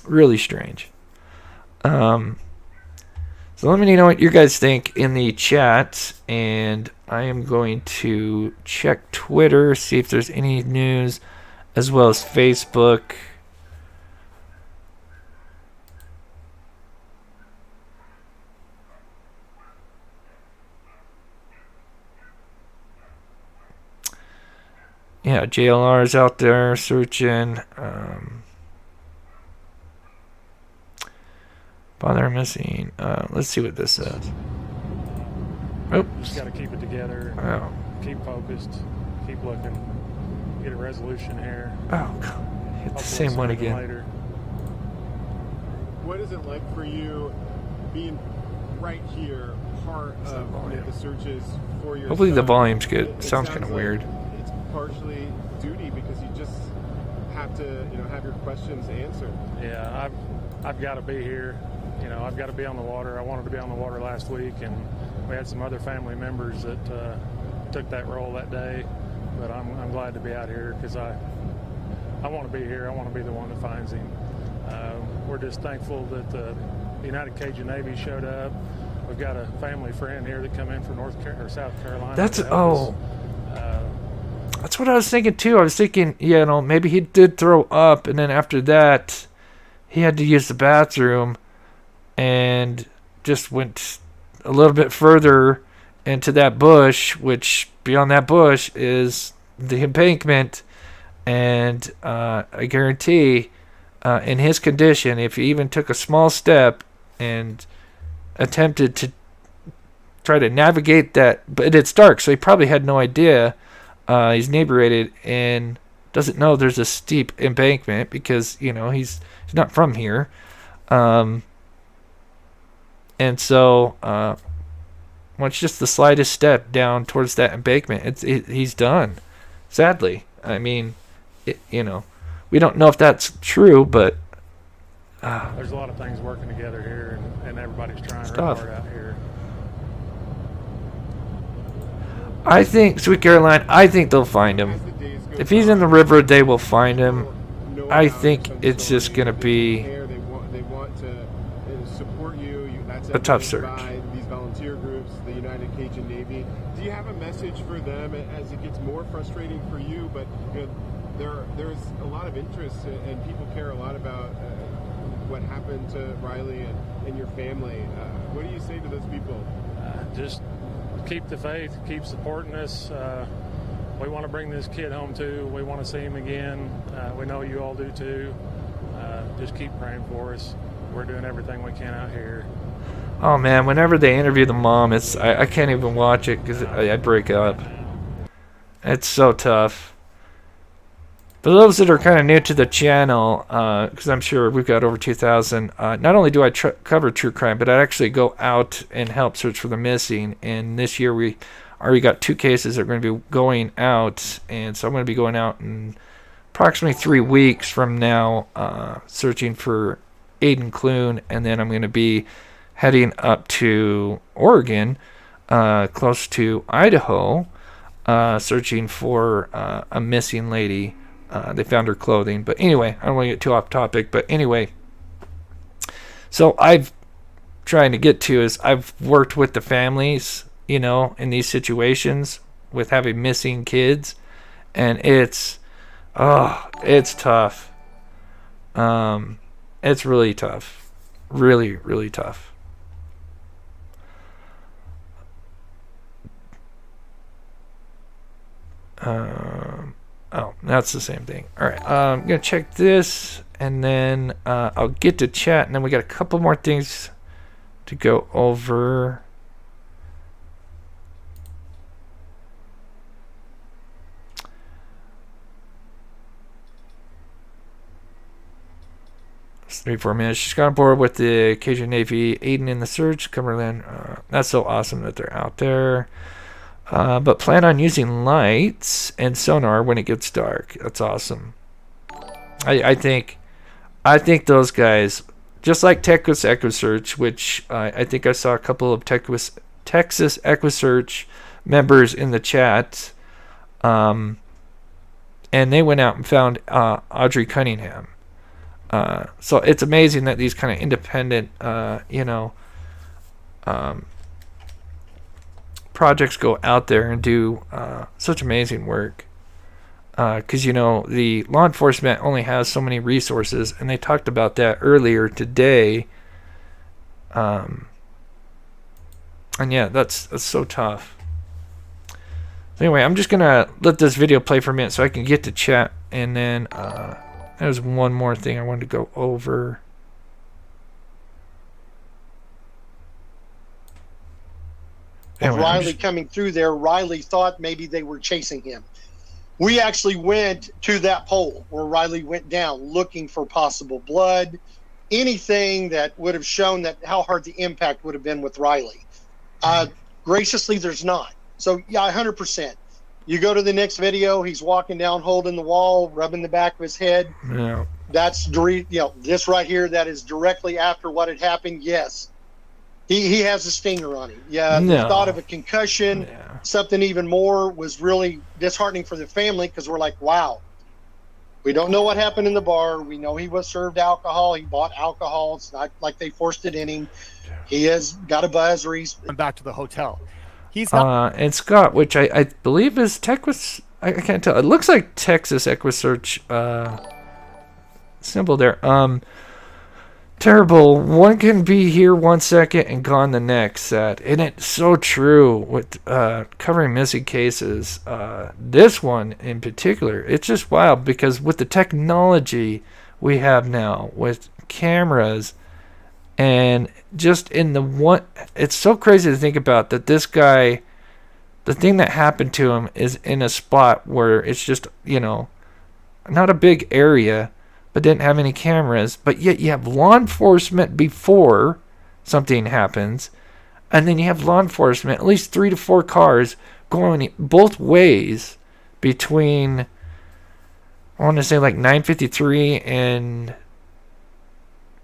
Really strange. So let me know what you guys think in the chat, and I am going to check Twitter, see if there's any news, as well as Facebook. Yeah, JLR is out there searching. Father missing. Let's see what this says. Oh, just got to keep it together. Oh. Keep focused. Keep looking. Get a resolution here. Oh, God. Hit the same one again. Later. What is it like for you being right here, part of the searches for your Hopefully son? the volume's good. It Sounds kind of like weird. It's partially duty because you just have to, have your questions answered. Yeah, I've got to be here. I've got to be on the water. I wanted to be on the water last week, and we had some other family members that took that role that day. But I'm glad to be out here because I want to be here. I want to be the one that finds him. We're just thankful that the United Cajun Navy showed up. We've got a family friend here that come in from South Carolina. That's that's what I was thinking too. I was thinking, maybe he did throw up, and then after that, he had to use the bathroom, and just went a little bit further into that bush, which beyond that bush is the embankment. And I guarantee, in his condition, if he even took a small step and attempted to try to navigate that, but it's dark, so he probably had no idea. He's inebriated and doesn't know there's a steep embankment because he's not from here. And so, once just the slightest step down towards that embankment, he's done. Sadly, I mean, we don't know if that's true, but there's a lot of things working together here, and everybody's trying real hard out here. I think, Sweet Caroline, I think they'll find him. If he's in the river, they will find him. I think it's just going to be a tough search. These volunteer groups, the United Cajun Navy. Do you have a message for them as it gets more frustrating for you? But there's a lot of interest, and people care a lot about what happened to Riley and your family. What do you say to those people? Just keep the faith, keep supporting us. We want to bring this kid home too. We want to see him again. We know you all do too. Just keep praying for us. We're doing everything we can out here. Oh man, whenever they interview the mom, I can't even watch it because I break up. It's so tough. For those that are kind of new to the channel, because I'm sure we've got over 2,000, not only do I cover true crime, but I actually go out and help search for the missing. And this year we already got 2 cases that are going to be going out. And so I'm going to be going out in approximately 3 weeks from now, searching for Aiden Clune. And then I'm going to be heading up to Oregon, close to Idaho, searching for a missing lady. They found her clothing. But anyway, I don't want to get too off topic. But anyway, so I've trying to get to is I've worked with the families, in these situations with having missing kids. And it's tough. It's really tough. Really, really tough. Oh, that's the same thing. All right, I'm going to check this, and then I'll get to chat, and then we got a couple more things to go over. 34 minutes. She's got on board with the Cajun Navy, aiding in the search. Cumberland. That's so awesome that they're out there. But plan on using lights and sonar when it gets dark. That's awesome. I think those guys, just like Texas EquiSearch, which I think I saw a couple of Texas EquiSearch members in the chat, and they went out and found Audrey Cunningham. So it's amazing that these kind of independent, projects go out there and do such amazing work. Because, the law enforcement only has so many resources, and they talked about that earlier today. And yeah, that's so tough. Anyway, I'm just going to let this video play for a minute so I can get to chat, and then there's one more thing I wanted to go over. Anyway, Riley coming through there, Riley thought maybe they were chasing him. We actually went to that pole where Riley went down looking for possible blood, anything that would have shown that how hard the impact would have been with Riley. Graciously, there's not. So, yeah, 100%. You go to the next video, he's walking down, holding the wall, rubbing the back of his head. Yeah. That's, this right here, that is directly after what had happened. Yes. He has a stinger on him. Yeah, No. The thought of a concussion, something even more, was really disheartening for the family because we're like, wow, we don't know what happened in the bar. We know he was served alcohol. He bought alcohol. It's not like they forced it in him. He has got a buzz or he's back to the hotel. He's not. And Scott, which I believe is Texas. I can't tell. It looks like Texas EquiSearch symbol there. Terrible. One can be here 1 second and gone the next. And it's so true with covering missing cases. This one in particular, it's just wild because with the technology we have now with cameras and just in the one, it's so crazy to think about that this guy, the thing that happened to him is in a spot where it's just, not a big area, but didn't have any cameras, but yet you have law enforcement before something happens, and then you have law enforcement, at least 3 to 4 cars going both ways between, I want to say like 953 and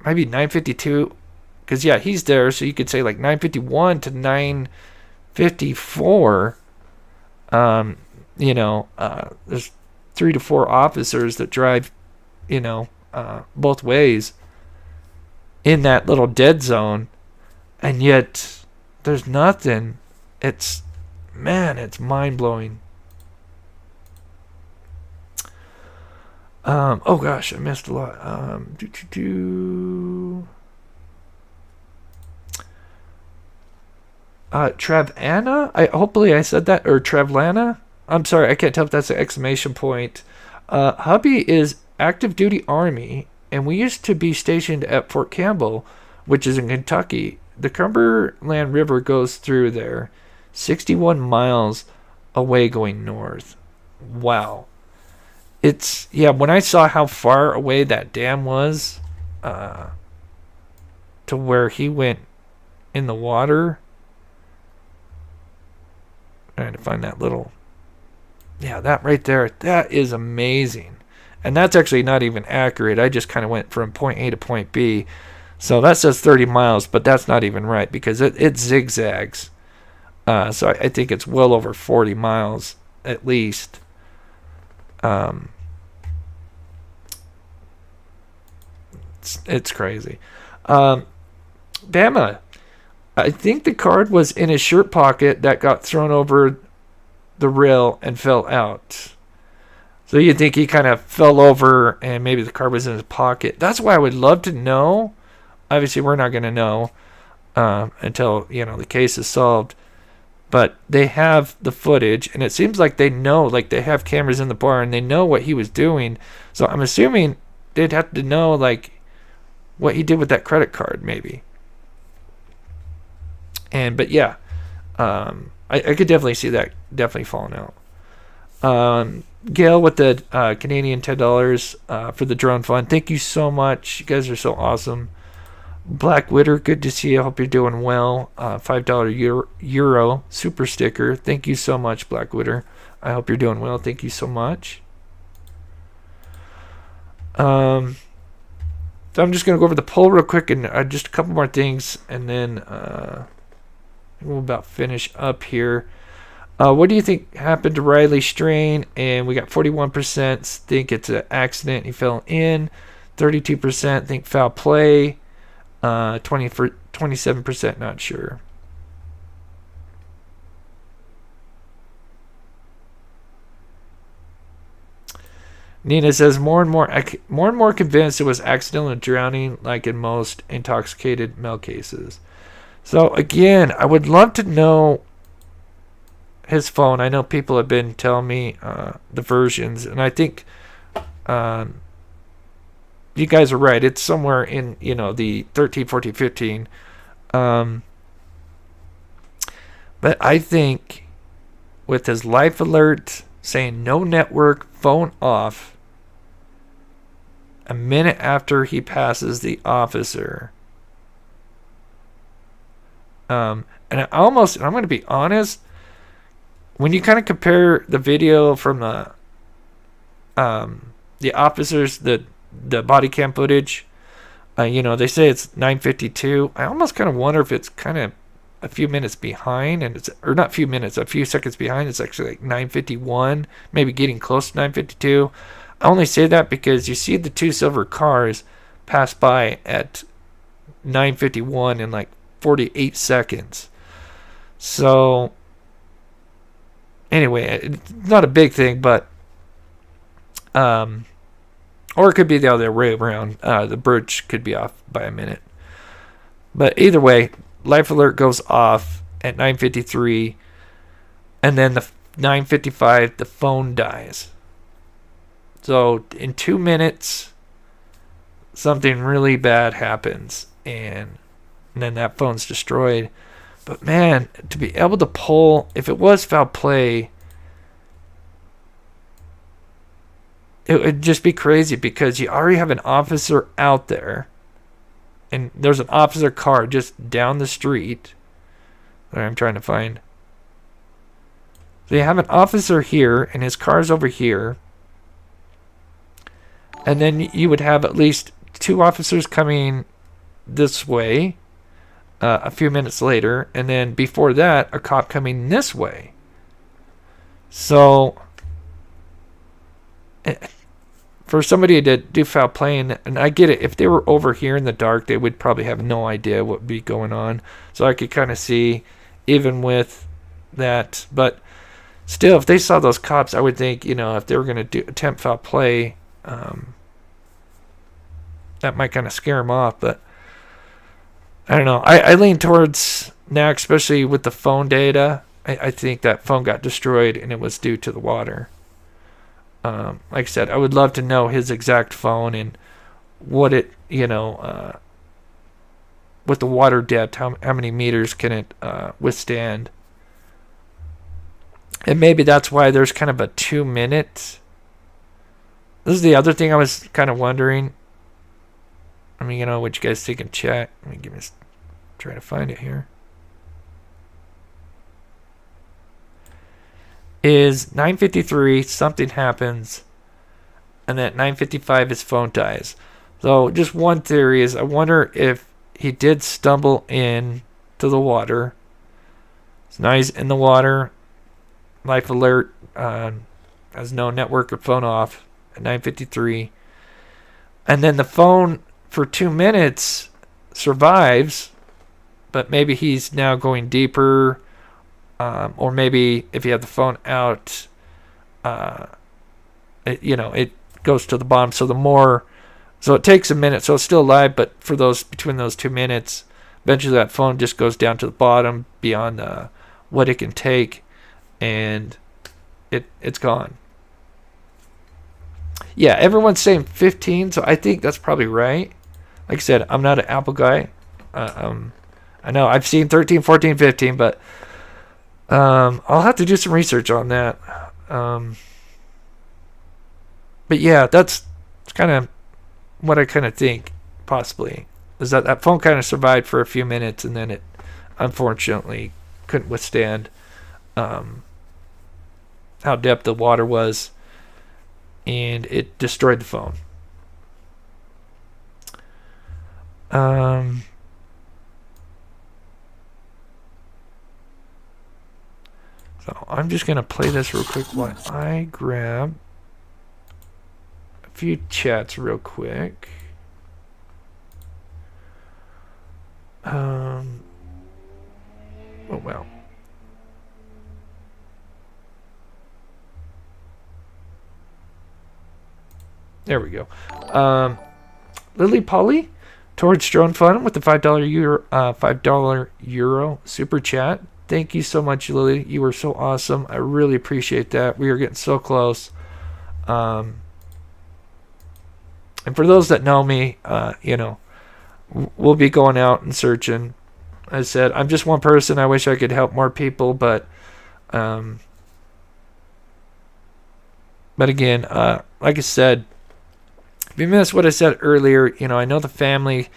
maybe 952, because yeah, he's there, so you could say like 951 to 954. There's 3 to 4 officers that drive both ways in that little dead zone, and yet there's nothing. It's mind-blowing. Oh gosh, I missed a lot. Trevana? Hopefully I said that, or Trevlana? I'm sorry, I can't tell if that's an exclamation point. Hubby is active duty Army, and we used to be stationed at Fort Campbell, which is in Kentucky. The Cumberland River goes through there, 61 miles away going north. Wow. When I saw how far away that dam was to where he went in the water, trying to find that little, that right there, that is amazing. And that's actually not even accurate. I just kind of went from point A to point B. So that says 30 miles, but that's not even right because it zigzags. So I think it's well over 40 miles at least. It's crazy. Bama, I think the card was in his shirt pocket that got thrown over the rail and fell out. So you think he kind of fell over and maybe the card was in his pocket. That's why I would love to know. Obviously, we're not going to know until, the case is solved. But they have the footage, and it seems like they know, like they have cameras in the bar, and they know what he was doing. So I'm assuming they'd have to know, like, what he did with that credit card, maybe. But yeah, I could definitely see that definitely falling out. Gail with the Canadian $10 for the drone fund. Thank you so much. You guys are so awesome. Black Witter, good to see you. Hope you're doing well. $5 Euro super sticker. Thank you so much, Black Witter. I hope you're doing well. Thank you so much. So I'm just going to go over the poll real quick and just a couple more things, and then we'll about finish up here. What do you think happened to Riley Strain? And we got 41% think it's an accident. He fell in. 32% think foul play. 27% not sure. Nina says more and more convinced it was accidental drowning, like in most intoxicated male cases. So again, I would love to know his phone. I know people have been telling me the versions, and I think you guys are right. It's somewhere in, the 13, 14, 15. But I think with his life alert saying no network, phone off, a minute after he passes the officer. And I'm going to be honest, when you kind of compare the video from the officers, the body cam footage, they say it's 9:52. I almost kind of wonder if it's kind of a few minutes behind, or not a few minutes, a few seconds behind. It's actually like 9:51, maybe getting close to 9:52. I only say that because you see the two silver cars pass by at 9:51 in like 48 seconds. So anyway, it's not a big thing, but or it could be the other way around. The bridge could be off by a minute. But either way, life alert goes off at 9:53, and then the 9:55 the phone dies. So in 2 minutes, something really bad happens, and then that phone's destroyed. But man, to be able to pull, if it was foul play, it would just be crazy because you already have an officer out there, and there's an officer car just down the street that I'm trying to find. So you have an officer here, and his car's over here. And then you would have at least two officers coming this way a few minutes later. And then before that, a cop coming this way. So for somebody to do foul playing, and I get it, if they were over here in the dark, they would probably have no idea what would be going on. So I could kind of see, even with that. But still, if they saw those cops, I would think, if they were going to attempt foul play, that might kind of scare them off. But I don't know. I lean towards now, especially with the phone data. I think that phone got destroyed and it was due to the water. Like I said, I would love to know his exact phone and what it, with the water depth, how many meters can it withstand. And maybe that's why there's kind of a 2 minute. This is the other thing I was kind of wondering. I mean, what you guys think in chat. Let me try to find it here. Is 9:53, something happens, and then at 9:55 his phone dies. So just one theory is, I wonder if he did stumble in to the water. So now he's in the water. Life alert, has no network or phone off at 9:53. And then the phone for 2 minutes survives, but maybe he's now going deeper. Or maybe if you have the phone out, it goes to the bottom. So it takes a minute. So it's still alive, but for between those 2 minutes, eventually that phone just goes down to the bottom beyond what it can take, and it's gone. Yeah, everyone's saying 15, so I think that's probably right. Like I said, I'm not an Apple guy. I know I've seen 13, 14, 15, but I'll have to do some research on that. But yeah, that's kind of what I kind of think, possibly, is that phone kind of survived for a few minutes, and then it unfortunately couldn't withstand how deep the water was, and it destroyed the phone. So I'm just going to play this real quick while I grab a few chats real quick. Oh, well. There we go. Lily Polly towards Drone Fun with the $5 euro super chat. Thank you so much, Lily. You were so awesome. I really appreciate that. We are getting so close. And for those that know me, we'll be going out and searching. As I said, I'm just one person. I wish I could help more people, but again, like I said, if you missed what I said earlier, I know the family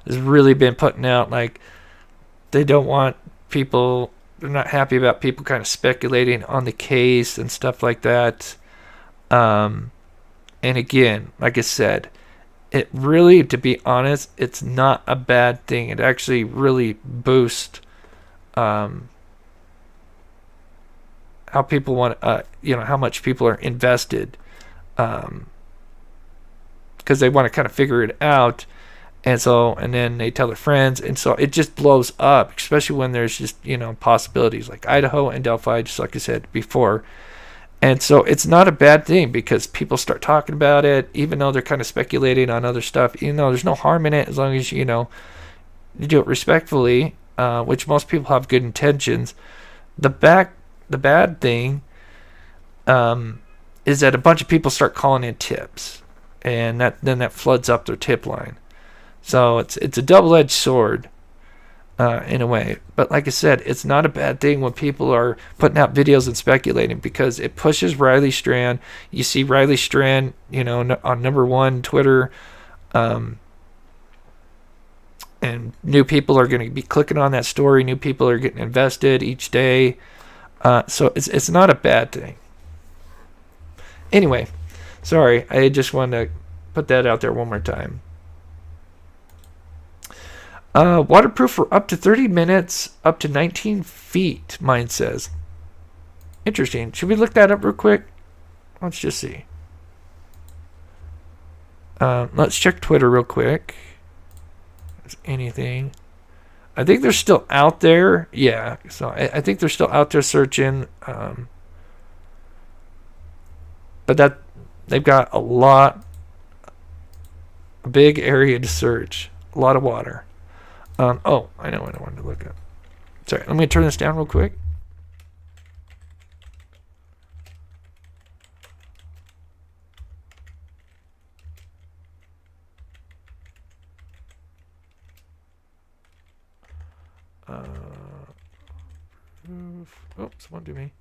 has really been putting out, like, they don't want people, they're not happy about people kind of speculating on the case and stuff like that. And again, like I said, it really, to be honest, it's not a bad thing. It actually really boosts how people want, how much people are invested, because they want to kind of figure it out, and then they tell their friends, and so it just blows up, especially when there's just possibilities like Idaho and Delphi, just like I said before. And so it's not a bad thing because people start talking about it, even though they're kind of speculating on other stuff. There's no harm in it as long as you do it respectfully, which most people have good intentions. The bad thing is that a bunch of people start calling in tips, and that floods up their tip line. So it's a double-edged sword. In a way, but like I said, it's not a bad thing when people are putting out videos and speculating, because it pushes Riley Strand. You see Riley Strand, on #1 Twitter, and new people are going to be clicking on that story. New people are getting invested each day, so it's not a bad thing. Anyway, sorry, I just wanted to put that out there one more time. Waterproof for up to 30 minutes, up to 19 feet, mine says. Interesting. Should we look that up real quick? Let's just see. Let's check Twitter real quick. Is anything? I think they're still out there. Yeah, so I think they're still out there searching. But they've got a big area to search. A lot of water. I know what I wanted to look at. Sorry, let me turn this down real quick. Someone do me.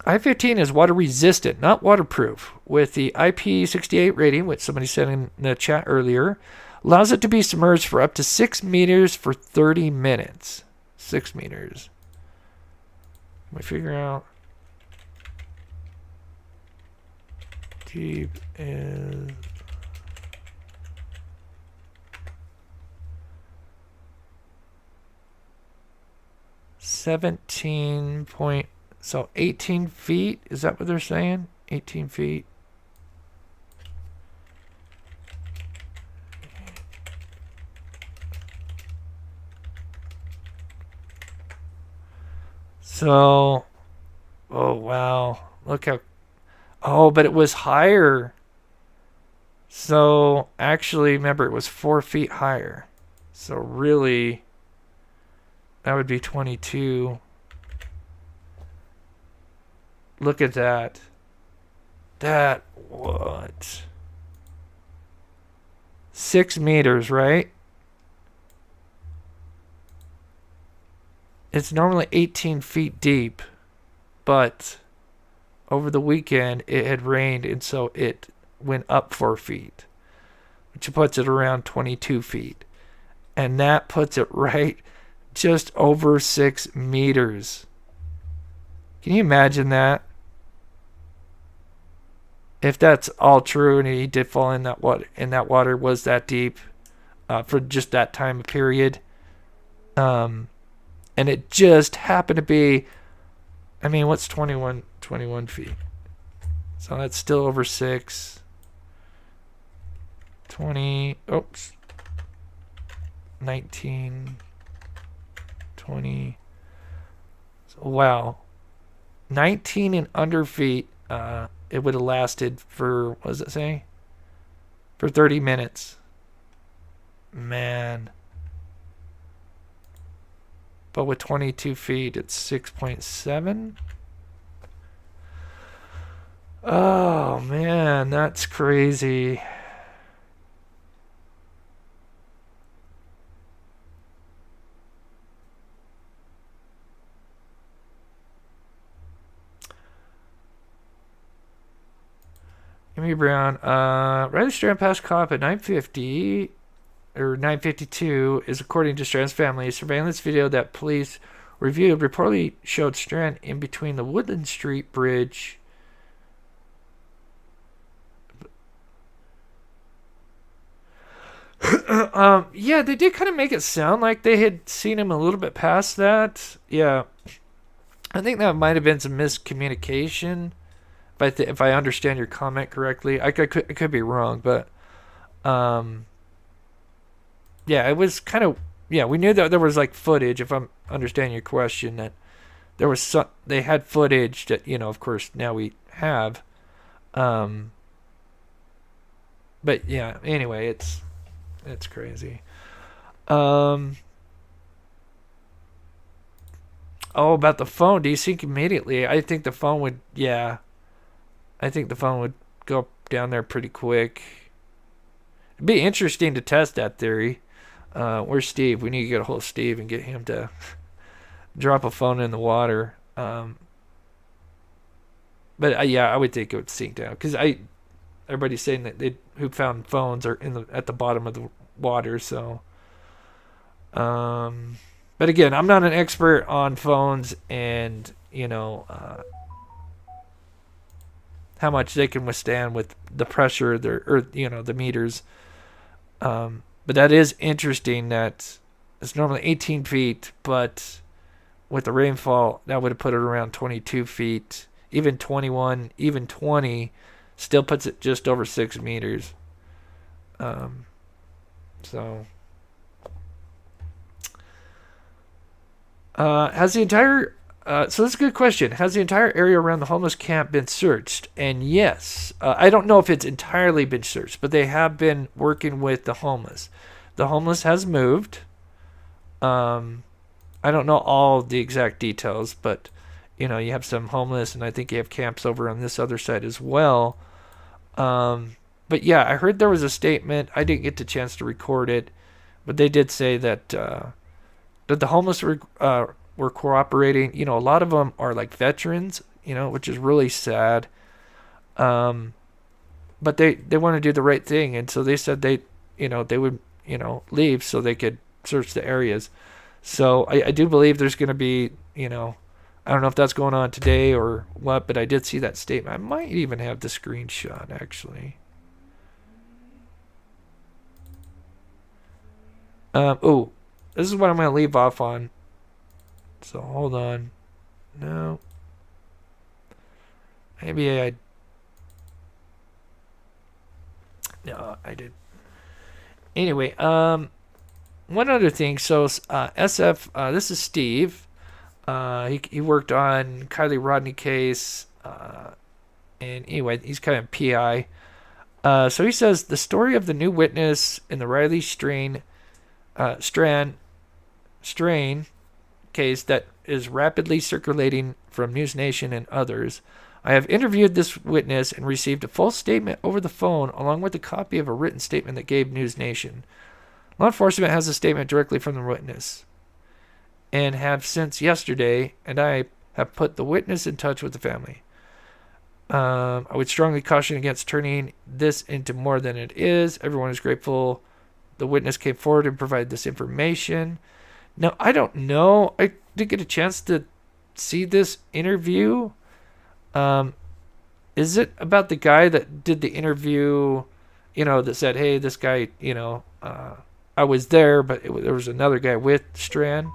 I-15 is water resistant, not waterproof, with the IP68 rating, which somebody said in the chat earlier, allows it to be submerged for up to 6 meters for 30 minutes. 6 meters. Let me figure out. Deep is 17 point. So 18 feet, is that what they're saying? 18 feet. So, oh wow, look how, but it was higher. So actually, remember, it was 4 feet higher. So really, that would be 22. Look at that. What? 6 meters, right? It's normally 18 feet deep. but over the weekend it had rained, and so it went up 4 feet, which puts it around 22 feet. And that puts it right just over 6 meters. Can you imagine that? If that's all true and he did fall in that water, and that water was that deep for just that time period, and it just happened to be, I mean, what's 21 feet? So that's still over 6. 20, oops. 19, 20. So, wow. 19 and under feet. It would have lasted for, what does it say? For 30 minutes. Man. But with 22 feet, it's 6.7. Oh, man, that's crazy. Amy Brown, Riley Strand passed cop at 9:50 or 9:52 is according to Strand's family. A surveillance video that police reviewed reportedly showed Strand in between the Woodland Street Bridge. Yeah, they did kind of make it sound like they had seen him a little bit past that. Yeah, I think that might have been some miscommunication. If I understand your comment correctly, I could be wrong, but yeah, it was kind of, yeah, we knew that there was like footage. If I'm understanding your question, that there was they had footage that, you know, of course now we have, but yeah, anyway, it's crazy. Oh, about the phone, desync immediately. I think the phone would, yeah. I think the phone would go down there pretty quick. It'd be interesting to test that theory. Where's Steve? We need to get a hold of Steve and get him to drop a phone in the water. But yeah, I would think it would sink down because everybody's saying that who found phones are at the bottom of the water. So, but again, I'm not an expert on phones and how much they can withstand with the pressure or the meters. But that is interesting that it's normally 18 feet, but with the rainfall, that would have put it around 22 feet. Even 21, even 20 still puts it just over 6 meters. So has the entire so that's a good question. Has the entire area around the homeless camp been searched? And yes, I don't know if it's entirely been searched, but they have been working with the homeless. The homeless has moved. I don't know all the exact details, but you have some homeless, and I think you have camps over on this other side as well. But yeah, I heard there was a statement. I didn't get the chance to record it, but they did say that the homeless were cooperating. A lot of them are like veterans, which is really sad. But they want to do the right thing, and so they said they would leave so they could search the areas. So I do believe there's going to be I don't know if that's going on today or what, but I did see that statement. I might even have the screenshot actually. Oh, this is what I'm going to leave off on. So hold on. No. Maybe I... No, I did. Anyway, one other thing. So SF, this is Steve. He worked on Kylie Rodney case. And anyway, he's kind of PI. So he says, the story of the new witness in the Riley Strand case that is rapidly circulating from News Nation and others. I have interviewed this witness and received a full statement over the phone along with a copy of a written statement that gave News Nation. Law enforcement has a statement directly from the witness and have since yesterday, and I have put the witness in touch with the family. I would strongly caution against turning this into more than it is. Everyone is grateful the witness came forward and provided this information. Now, I don't know. I did get a chance to see this interview. Is it about the guy that did the interview, that said, hey, this guy, I was there, but there was another guy with Strand?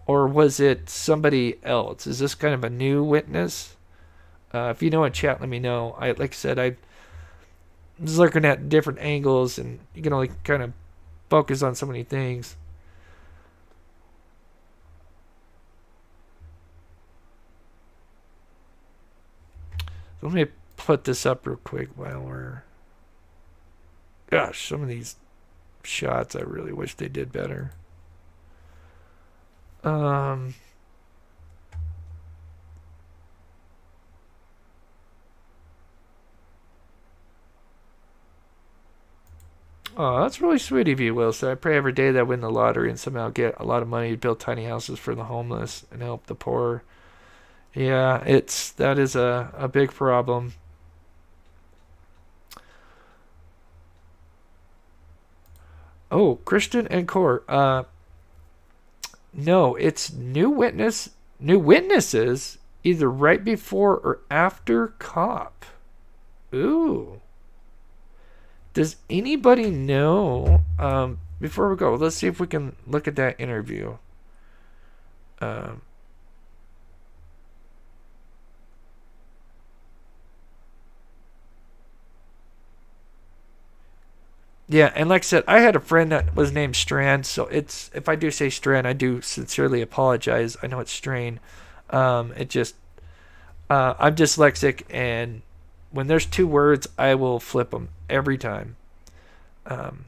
Or was it somebody else? Is this kind of a new witness? If you know in chat, let me know. Like I said, I was looking at different angles, and you can only kind of focus on so many things. So let me put this up real quick while we're... Gosh, some of these shots, I really wish they did better. Oh, that's really sweet of you, Will. So I pray every day that I win the lottery and somehow get a lot of money to build tiny houses for the homeless and help the poor. Yeah, that is a big problem. Oh, Christian and Core. No, it's new witnesses either right before or after cop. Ooh. Does anybody know, before we go, let's see if we can look at that interview. Yeah, and like I said, I had a friend that was named Strand, so if I do say Strand, I do sincerely apologize. I know it's Strain. I'm dyslexic, and when there's two words, I will flip them every time. I'm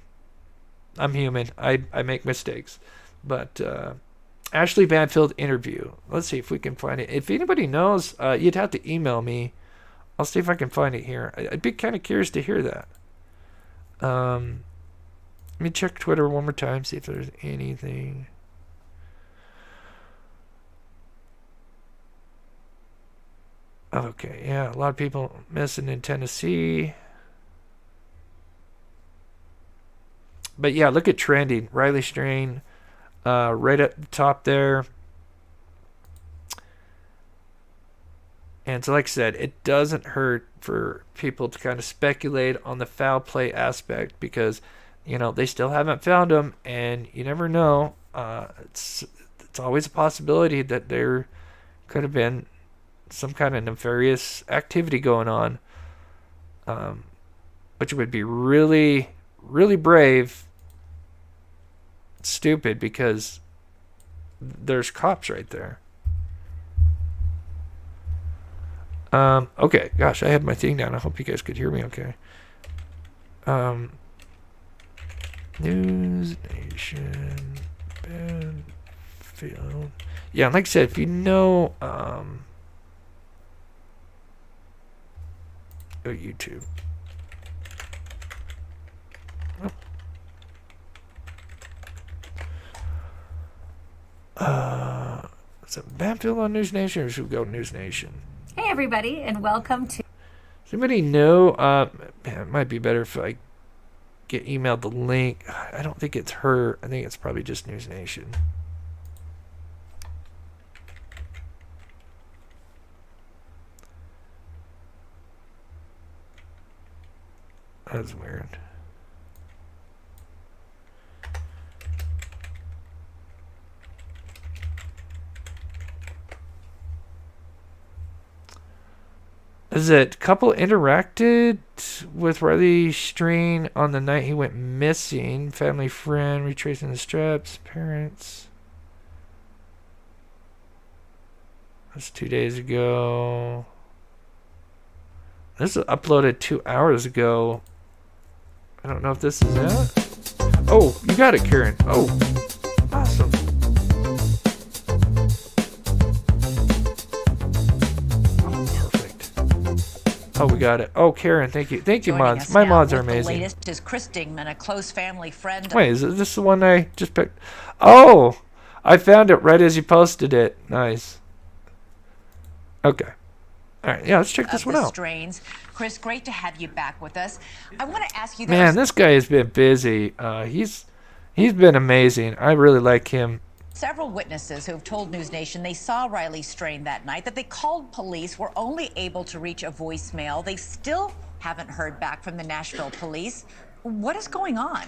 human. I make mistakes. But Ashley Banfield interview. Let's see if we can find it. If anybody knows, you'd have to email me. I'll see if I can find it here. I'd be kind of curious to hear that. Let me check Twitter one more time, see if there's anything. Okay, yeah, a lot of people missing in Tennessee. But yeah, look at trending. Riley Strain, right at the top there. And so like I said, it doesn't hurt for people to kind of speculate on the foul play aspect because, they still haven't found him, and you never know. It's always a possibility that there could have been some kind of nefarious activity going on, which would be really, really brave. Stupid because there's cops right there. Okay, gosh, I had my thing down. I hope you guys could hear me okay. News Nation Banfield. Yeah, like I said, if you know, go YouTube. Is it Banfield on News Nation, or should we go News Nation? Hey everybody, and welcome to... Does anybody know? It might be better if I get emailed the link. I don't think it's her. I think it's probably just News Nation. That's weird. Is it couple interacted with Riley Strain on the night he went missing? Family friend retracing the straps. Parents. That's 2 days ago. This was uploaded 2 hours ago. I don't know if this is it. Oh, you got it, Karen. Oh, awesome. Oh, we got it. Oh, Karen, thank you. Thank you, mods. My mods are amazing. The latest is Chris Dingman, a close family friend. Wait, is this the one I just picked? Oh, I found it right as you posted it. Nice. Okay. All right. Yeah, let's check this one out. Strains. Chris, great to have you back with us. I want to ask you. Man, this guy has been busy. He's been amazing. I really like him. Several witnesses who have told News Nation they saw Riley Strain that night, that they called police, were only able to reach a voicemail. They still haven't heard back from the Nashville police. What is going on?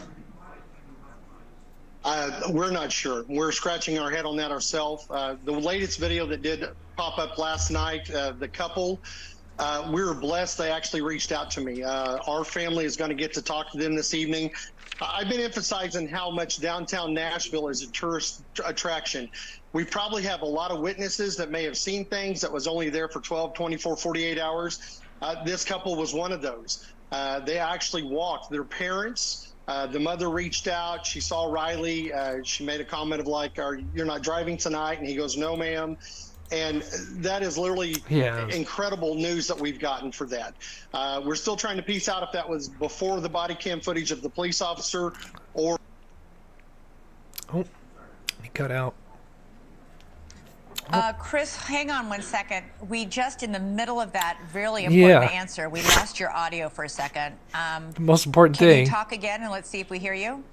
We're not sure. We're scratching our head on that ourselves. The latest video that did pop up last night, the couple, we were blessed they actually reached out to me. Our family is going to get to talk to them this evening. I've been emphasizing how much downtown Nashville is a tourist attraction. We probably have a lot of witnesses that may have seen things that was only there for 12, 24, 48 hours. This couple was one of those. They actually walked. Their parents, the mother reached out. She saw Riley. She made a comment of like, you're not driving tonight? And he goes, no, ma'am. And that is literally incredible news that we've gotten for that. We're still trying to piece out if that was before the body cam footage of the police officer or... Oh, he cut out. Chris, hang on one second. We just, in the middle of that really important answer, we lost your audio for a second. The most important Can thing. you talk again and let's see if we hear you?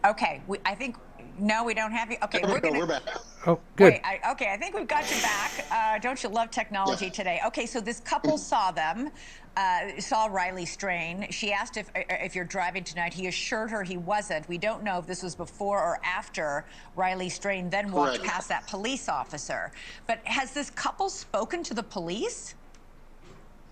Okay, I think... No, we don't have you. Okay, we're back. Oh, good. Wait, I think we've got you back. Don't you love technology today? Okay, so this couple saw them, saw Riley Strain. She asked if you're driving tonight. He assured her he wasn't. We don't know if this was before or after Riley Strain then walked past that police officer. But has this couple spoken to the police?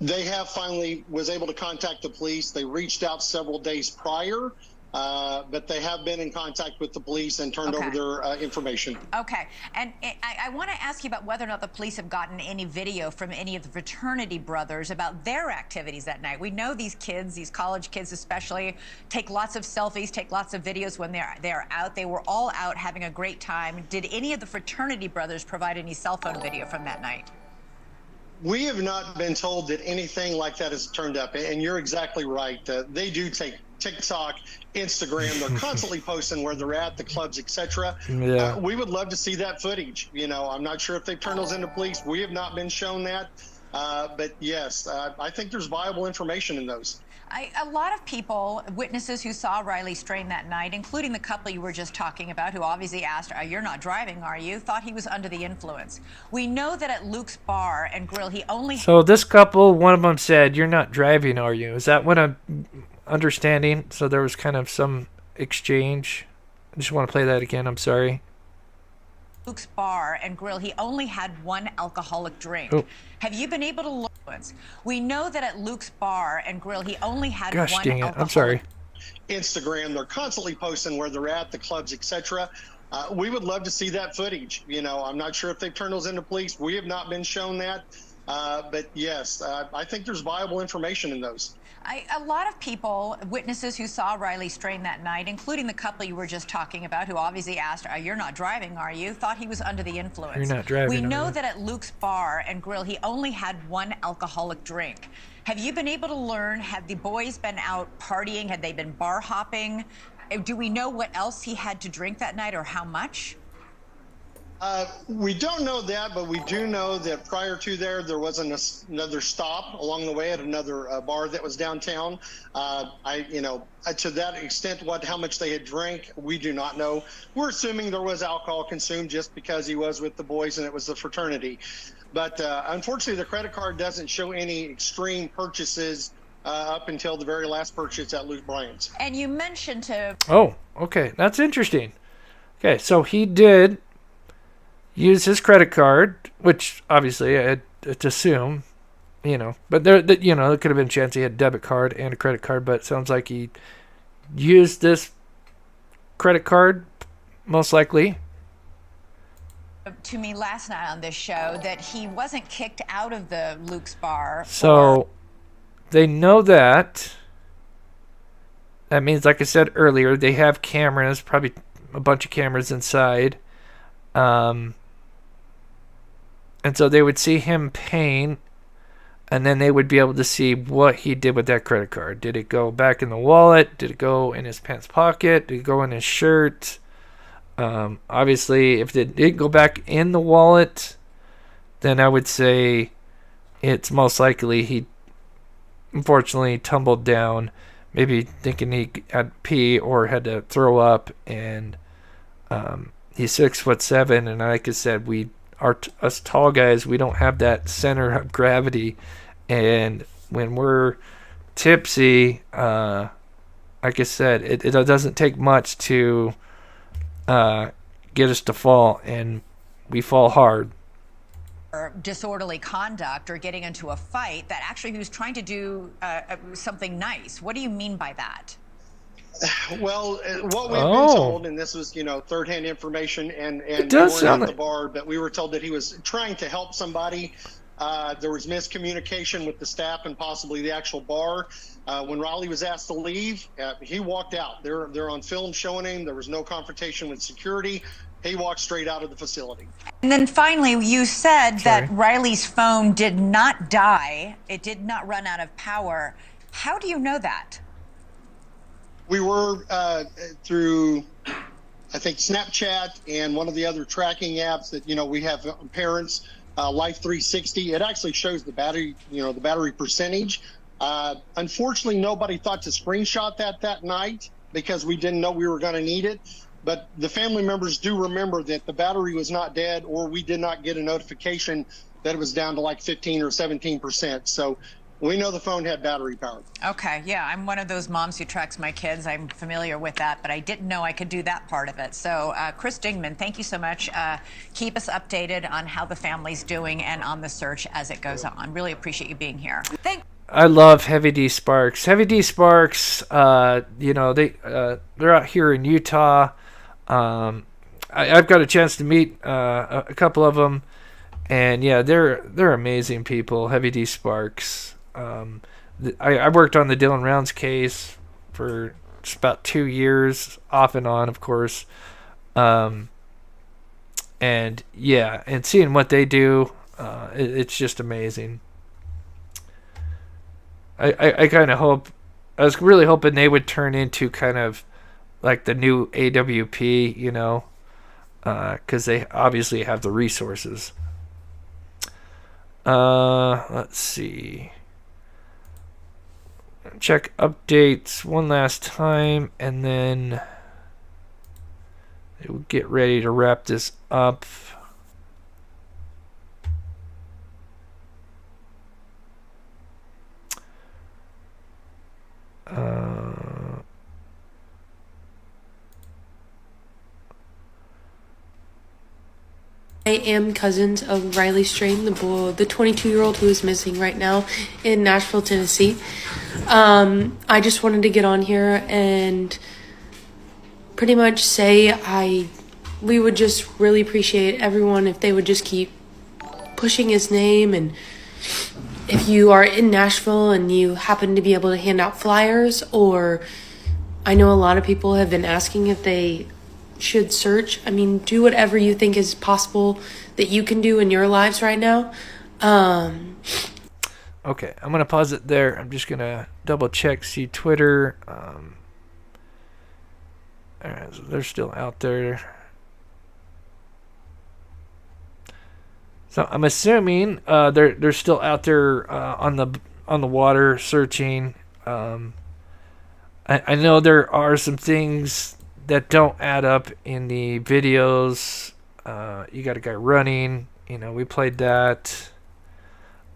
They have finally was able to contact the police. They reached out several days prior. But they have been in contact with the police and turned over their information. Okay. And I want to ask you about whether or not the police have gotten any video from any of the fraternity brothers about their activities that night. We know these kids, these college kids especially, take lots of selfies, take lots of videos when they're out. They were all out having a great time. Did any of the fraternity brothers provide any cell phone video from that night? We have not been told that anything like that has turned up. And you're exactly right. They do take TikTok, Instagram. They're constantly posting where they're at, the clubs, etc. Yeah. We would love to see that footage. You know, I'm not sure if they've turned those into police. We have not been shown that. But yes, I think there's viable information in those. A lot of people, witnesses who saw Riley Strain that night, including the couple you were just talking about, who obviously asked, you're not driving, are you? Thought he was under the influence. We know that at Luke's Bar and Grill, he only... So this couple, one of them said, you're not driving, are you? Is that what I'm understanding? So there was kind of some exchange. I just want to play that again. I'm sorry. Luke's Bar and Grill, he only had one alcoholic drink. Oh. Have you been able to look? We know that at Luke's Bar and Grill, he only had Gosh, one dang it. alcoholic. I'm sorry. Instagram, they're constantly posting where they're at, the clubs, etc. We would love to see that footage. You know, I'm not sure if they've turned those into police. We have not been shown that. But yes, I think there's viable information in those. A lot of people, witnesses who saw Riley Strain that night, including the couple you were just talking about, who obviously asked, you're not driving, are you? Thought he was under the influence. You're not driving, We know are you? that at Luke's Bar and Grill, he only had one alcoholic drink. Have you been able to learn, have the boys been out partying? Had they been bar hopping? Do we know what else he had to drink that night or how much? We don't know that, but we do know that prior to there was another stop along the way at another bar that was downtown. To that extent, how much they had drank, we do not know. We're assuming there was alcohol consumed just because he was with the boys and it was the fraternity. But unfortunately, the credit card doesn't show any extreme purchases up until the very last purchase at Luke Bryant's. And you mentioned to... Oh, okay. That's interesting. Okay, so he did use his credit card, which obviously I'd assume, but there could have been a chance he had a debit card and a credit card, but it sounds like he used this credit card, most likely. To me last night on this show that he wasn't kicked out of the Luke's Bar. So they know that. That means, like I said earlier, they have cameras, probably a bunch of cameras inside. And so they would see him paying, and then they would be able to see what he did with that credit card. Did it go back in the wallet? Did it go in his pants pocket? Did it go in his shirt? Obviously, if it did go back in the wallet, then I would say it's most likely he unfortunately tumbled down, maybe thinking he had pee or had to throw up, and he's 6'7", and like I said, us tall guys, we don't have that center of gravity, and when we're tipsy, like I said, it doesn't take much to get us to fall, and we fall hard. Disorderly conduct or getting into a fight, that actually he was trying to do something nice. What do you mean by that? Well, what we've been told, and this was, third-hand information, and we weren't at the bar, but we were told that he was trying to help somebody. There was miscommunication with the staff and possibly the actual bar. When Riley was asked to leave, he walked out. They're on film showing him. There was no confrontation with security. He walked straight out of the facility. And then finally, you said that Riley's phone did not die. It did not run out of power. How do you know that? We were through, I think, Snapchat and one of the other tracking apps that, we have parents, Life 360. It actually shows the battery, the battery percentage. Unfortunately, nobody thought to screenshot that night because we didn't know we were going to need it. But the family members do remember that the battery was not dead, or we did not get a notification that it was down to like 15 or 17%. So we know the phone had battery power. Okay, yeah, I'm one of those moms who tracks my kids. I'm familiar with that, but I didn't know I could do that part of it. So, Chris Dingman, thank you so much. Keep us updated on how the family's doing and on the search as it goes on. Really appreciate you being here. I love Heavy D Sparks. Heavy D Sparks, they're out here in Utah. I've got a chance to meet a couple of them, and yeah, they're amazing people. Heavy D Sparks. I worked on the Dylan Rounds case for just about 2 years, off and on, of course. And yeah, and seeing what they do, it's just amazing. I kind of hope, I was really hoping they would turn into kind of like the new AWP, because they obviously have the resources. Let's see. Check updates one last time, and then we'll get ready to wrap this up. I am cousins of Riley Strain, the 22-year-old who is missing right now in Nashville, Tennessee. I just wanted to get on here and pretty much say we would just really appreciate everyone if they would just keep pushing his name, and if you are in Nashville and you happen to be able to hand out flyers, or I know a lot of people have been asking if they should search. I mean, do whatever you think is possible that you can do in your lives right now. Okay, I'm going to pause it there. I'm just going to double check, see Twitter. All right, so they're still out there. So I'm assuming they're still out there on the water searching. I know there are some things that don't add up in the videos. You got a guy running. We played that.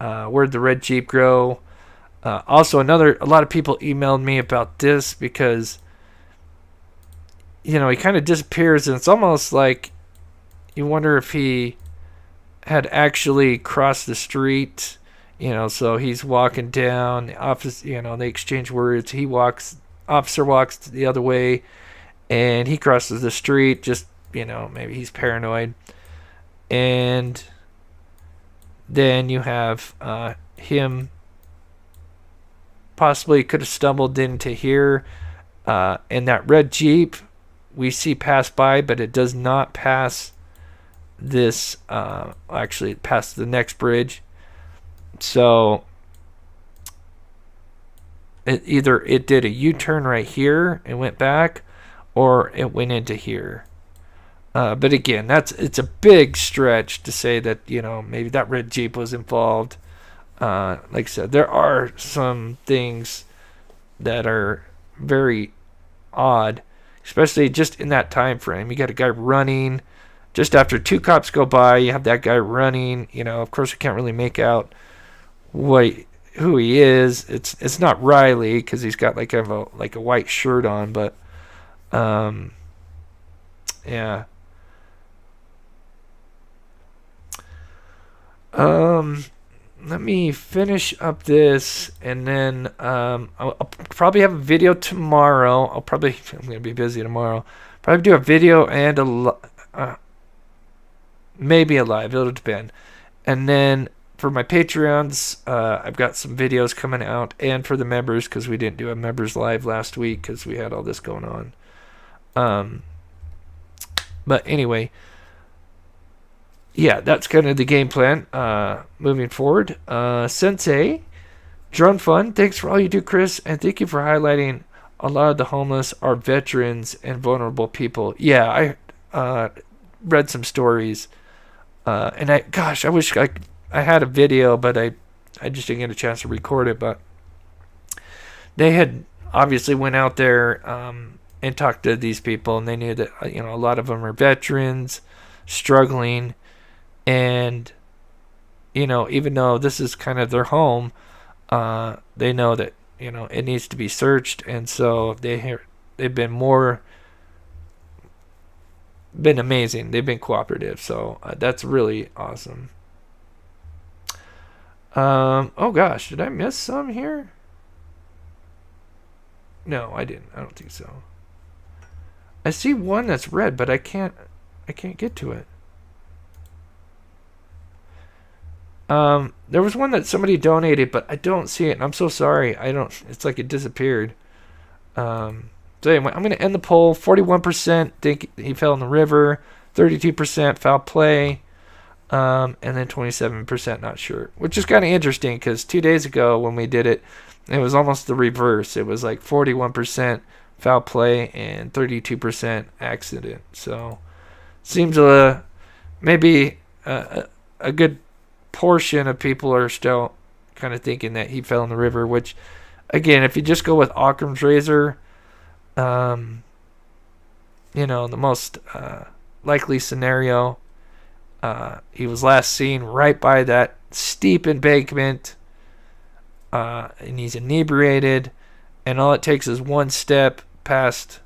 Where'd the red Jeep go? Also, a lot of people emailed me about this because, he kind of disappears, and it's almost like you wonder if he had actually crossed the street. So he's walking down the office. They exchange words. Officer walks the other way, and he crosses the street. Just maybe he's paranoid, and then you have him possibly could have stumbled into here, and that red Jeep we see pass by, but it does not pass this. Actually, it passed the next bridge. So it did a U-turn right here and went back, or it went into here. But again, it's a big stretch to say that, maybe that red Jeep was involved. Like I said, there are some things that are very odd, especially just in that time frame. You got a guy running just after 2 cops go by. You have that guy running. Of course, we can't really make out who he is. It's not Riley because he's got like a white shirt on, but yeah. Let me finish up this, and then I'll probably have a video tomorrow. I'm gonna be busy tomorrow. Probably do a video and maybe a live. It'll depend. And then for my Patreons, I've got some videos coming out, and for the members, because we didn't do a members live last week because we had all this going on. But anyway. Yeah, that's kind of the game plan moving forward. Sensei, Drone Fun, thanks for all you do, Chris, and thank you for highlighting a lot of the homeless are veterans and vulnerable people. Yeah, I read some stories, and I wish I had a video, but I just didn't get a chance to record it. But they had obviously went out there and talked to these people, and they knew that a lot of them are veterans, struggling. And, even though this is kind of their home, they know that, it needs to be searched. And so they've been amazing. They've been cooperative. So that's really awesome. Oh gosh, did I miss some here? No, I didn't. I don't think so. I see one that's red, but I can't get to it. There was one that somebody donated, but I don't see it, and I'm so sorry. It's like it disappeared. So anyway, I'm going to end the poll. 41% think he fell in the river, 32% foul play, and then 27% not sure, which is kind of interesting because 2 days ago when we did it, it was almost the reverse. It was like 41% foul play and 32% accident. So seems maybe a good portion of people are still kind of thinking that he fell in the river, which again, if you just go with Occam's razor, the most likely scenario, he was last seen right by that steep embankment, and he's inebriated, and all it takes is one step past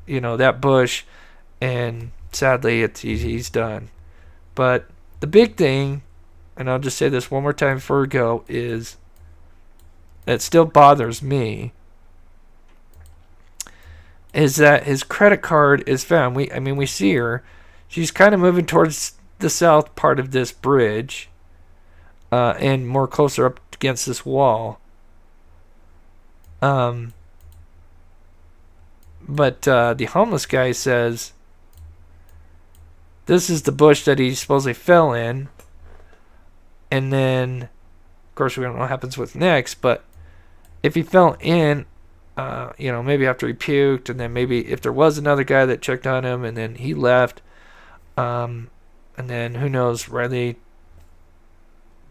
that bush, and sadly he's done. But the big thing, and I'll just say this one more time before we go, is that still bothers me, is that his credit card is found. We see her. She's kind of moving towards the south part of this bridge, and more closer up against this wall. But the homeless guy says this is the bush that he supposedly fell in. And then, of course, we don't know what happens with next, but if he fell in, maybe after he puked, and then maybe if there was another guy that checked on him, and then he left, and then who knows, Riley's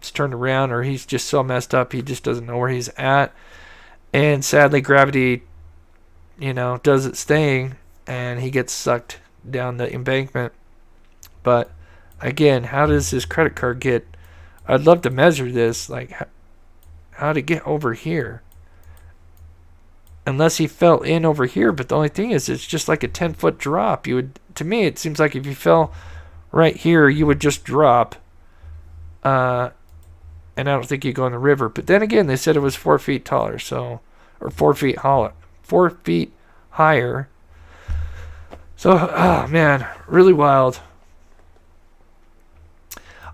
turned around, or he's just so messed up, he just doesn't know where he's at. And sadly, gravity, does its thing, and he gets sucked down the embankment. But, again, how does his credit card get... I'd love to measure this, like how to get over here. Unless he fell in over here, but the only thing is, it's just like a 10-foot drop. To me, it seems like if you fell right here, you would just drop. And I don't think you go in the river. But then again, they said it was 4 feet taller, or 4 feet higher. 4 feet higher. So, oh man, really wild.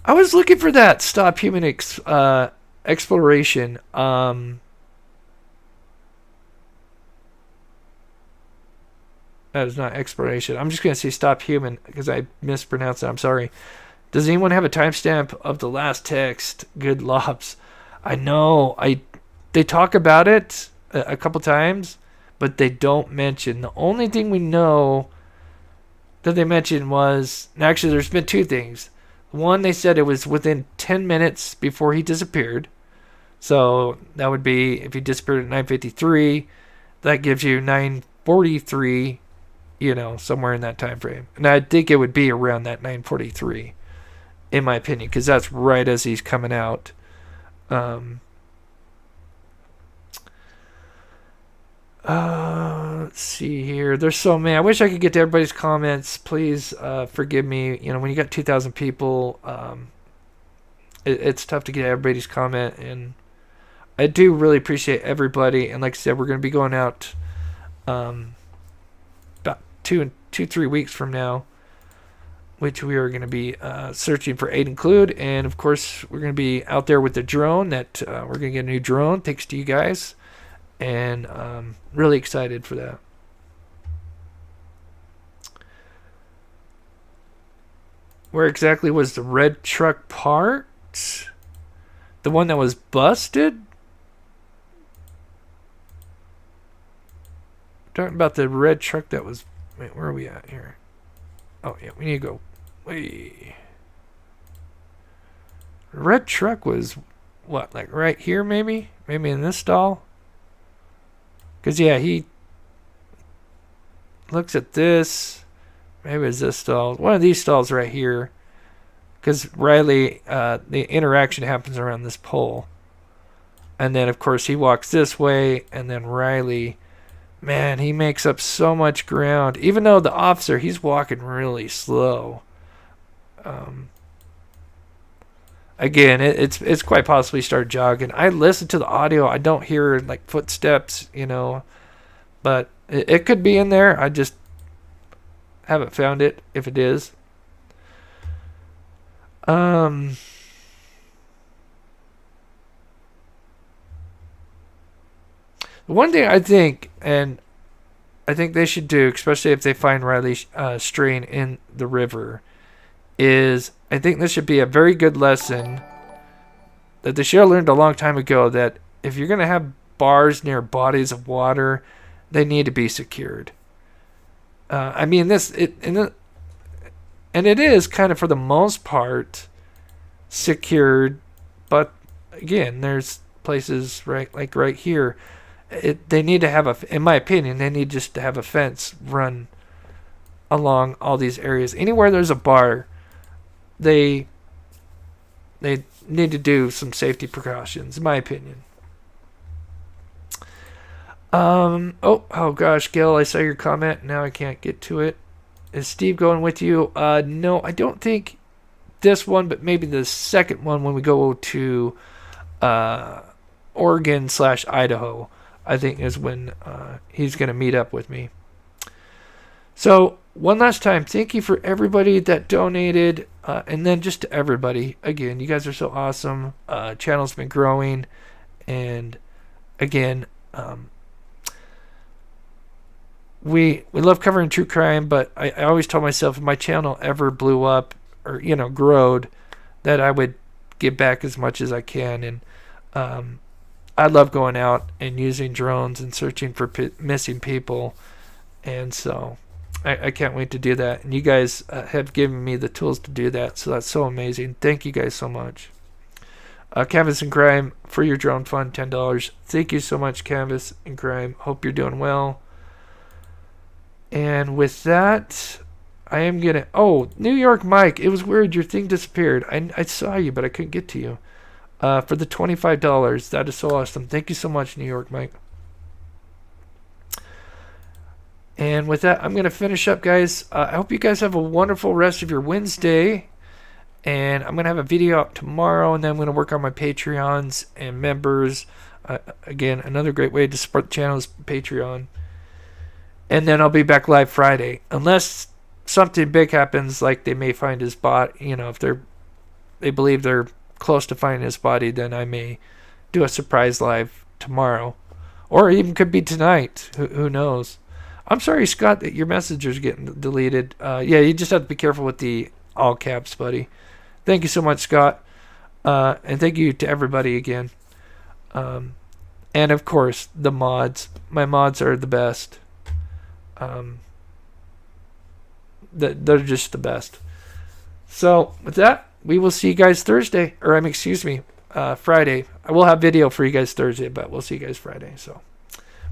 I was looking for that Stop Human Exploration. That is not exploration. I'm just going to say Stop Human because I mispronounced it. I'm sorry. Does anyone have a timestamp of the last text? Good lobs. I know. They talk about it a couple times, but they don't mention. The only thing we know that they mentioned was, actually there's been two things. One, they said it was within 10 minutes before he disappeared. So that would be, if he disappeared at 9:53, that gives you 9:43, somewhere in that time frame. And I think it would be around that 9:43, in my opinion, because that's right as he's coming out. Let's see here. There's so many. I wish I could get to everybody's comments. Please forgive me. When you got 2,000 people, it's tough to get everybody's comment. And I do really appreciate everybody. And like I said, we're going to be going out about 3 weeks from now, which we are going to be searching for Aid Include. And of course, we're going to be out there with the drone. That we're going to get a new drone thanks to you guys. And really excited for that. Where exactly was the red truck parked? The one that was busted? Talking about the red truck that was... Wait, where are we at here? Oh, yeah, we need to go... Wait. The red truck was... What, like right here maybe? Maybe in this stall? Because, yeah, he looks at this. Maybe it's this stall. One of these stalls right here. Because Riley, the interaction happens around this pole. And then, of course, he walks this way. And then Riley, man, he makes up so much ground. Even though the officer, he's walking really slow. Again, it's quite possibly start jogging. I listen to the audio. I don't hear like footsteps, but it could be in there. I just haven't found it. If it is, one thing I think, and I think they should do, especially if they find Riley Strain in the river, is I think this should be a very good lesson that they should have learned a long time ago, that if you're going to have bars near bodies of water, they need to be secured. And it is kind of for the most part secured, but again, there's places right here. They need to have in my opinion, they need just to have a fence run along all these areas. Anywhere there's a bar, they need to do some safety precautions, in my opinion. Oh gosh, Gil, I saw your comment. Now I can't get to it. Is Steve going with you? No, I don't think this one, but maybe the second one when we go to Oregon/Idaho, I think is when he's going to meet up with me. So, one last time, thank you for everybody that donated, and then just to everybody. Again, you guys are so awesome. Channel's been growing, and again, we love covering true crime, but I always told myself if my channel ever blew up or growed, that I would give back as much as I can. And I love going out and using drones and searching for missing people, and so I can't wait to do that. And you guys have given me the tools to do that, so that's so amazing. Thank you guys so much. Canvas and Crime for your drone fund, $10. Thank you so much, Canvas and Crime. Hope you're doing well. And with that, I am gonna... Oh, New York Mike, it was weird. Your thing disappeared. I saw you, but I couldn't get to you. For the $25. That is so awesome. Thank you so much, New York Mike. And with that, I'm going to finish up, guys. I hope you guys have a wonderful rest of your Wednesday. And I'm going to have a video out tomorrow, and then I'm going to work on my Patreons and members. Again, another great way to support the channel is Patreon. And then I'll be back live Friday. Unless something big happens, like they may find his body, if they believe they're close to finding his body, then I may do a surprise live tomorrow. Or even could be tonight. Who knows? I'm sorry, Scott, that your message is getting deleted. Yeah, you just have to be careful with the all caps, buddy. Thank you so much, Scott. And thank you to everybody again. And of course, the mods. My mods are the best. they're just the best. So with that, we will see you guys Thursday, or Friday. I will have video for you guys Thursday, but we'll see you guys Friday. So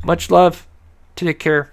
much love. Take care.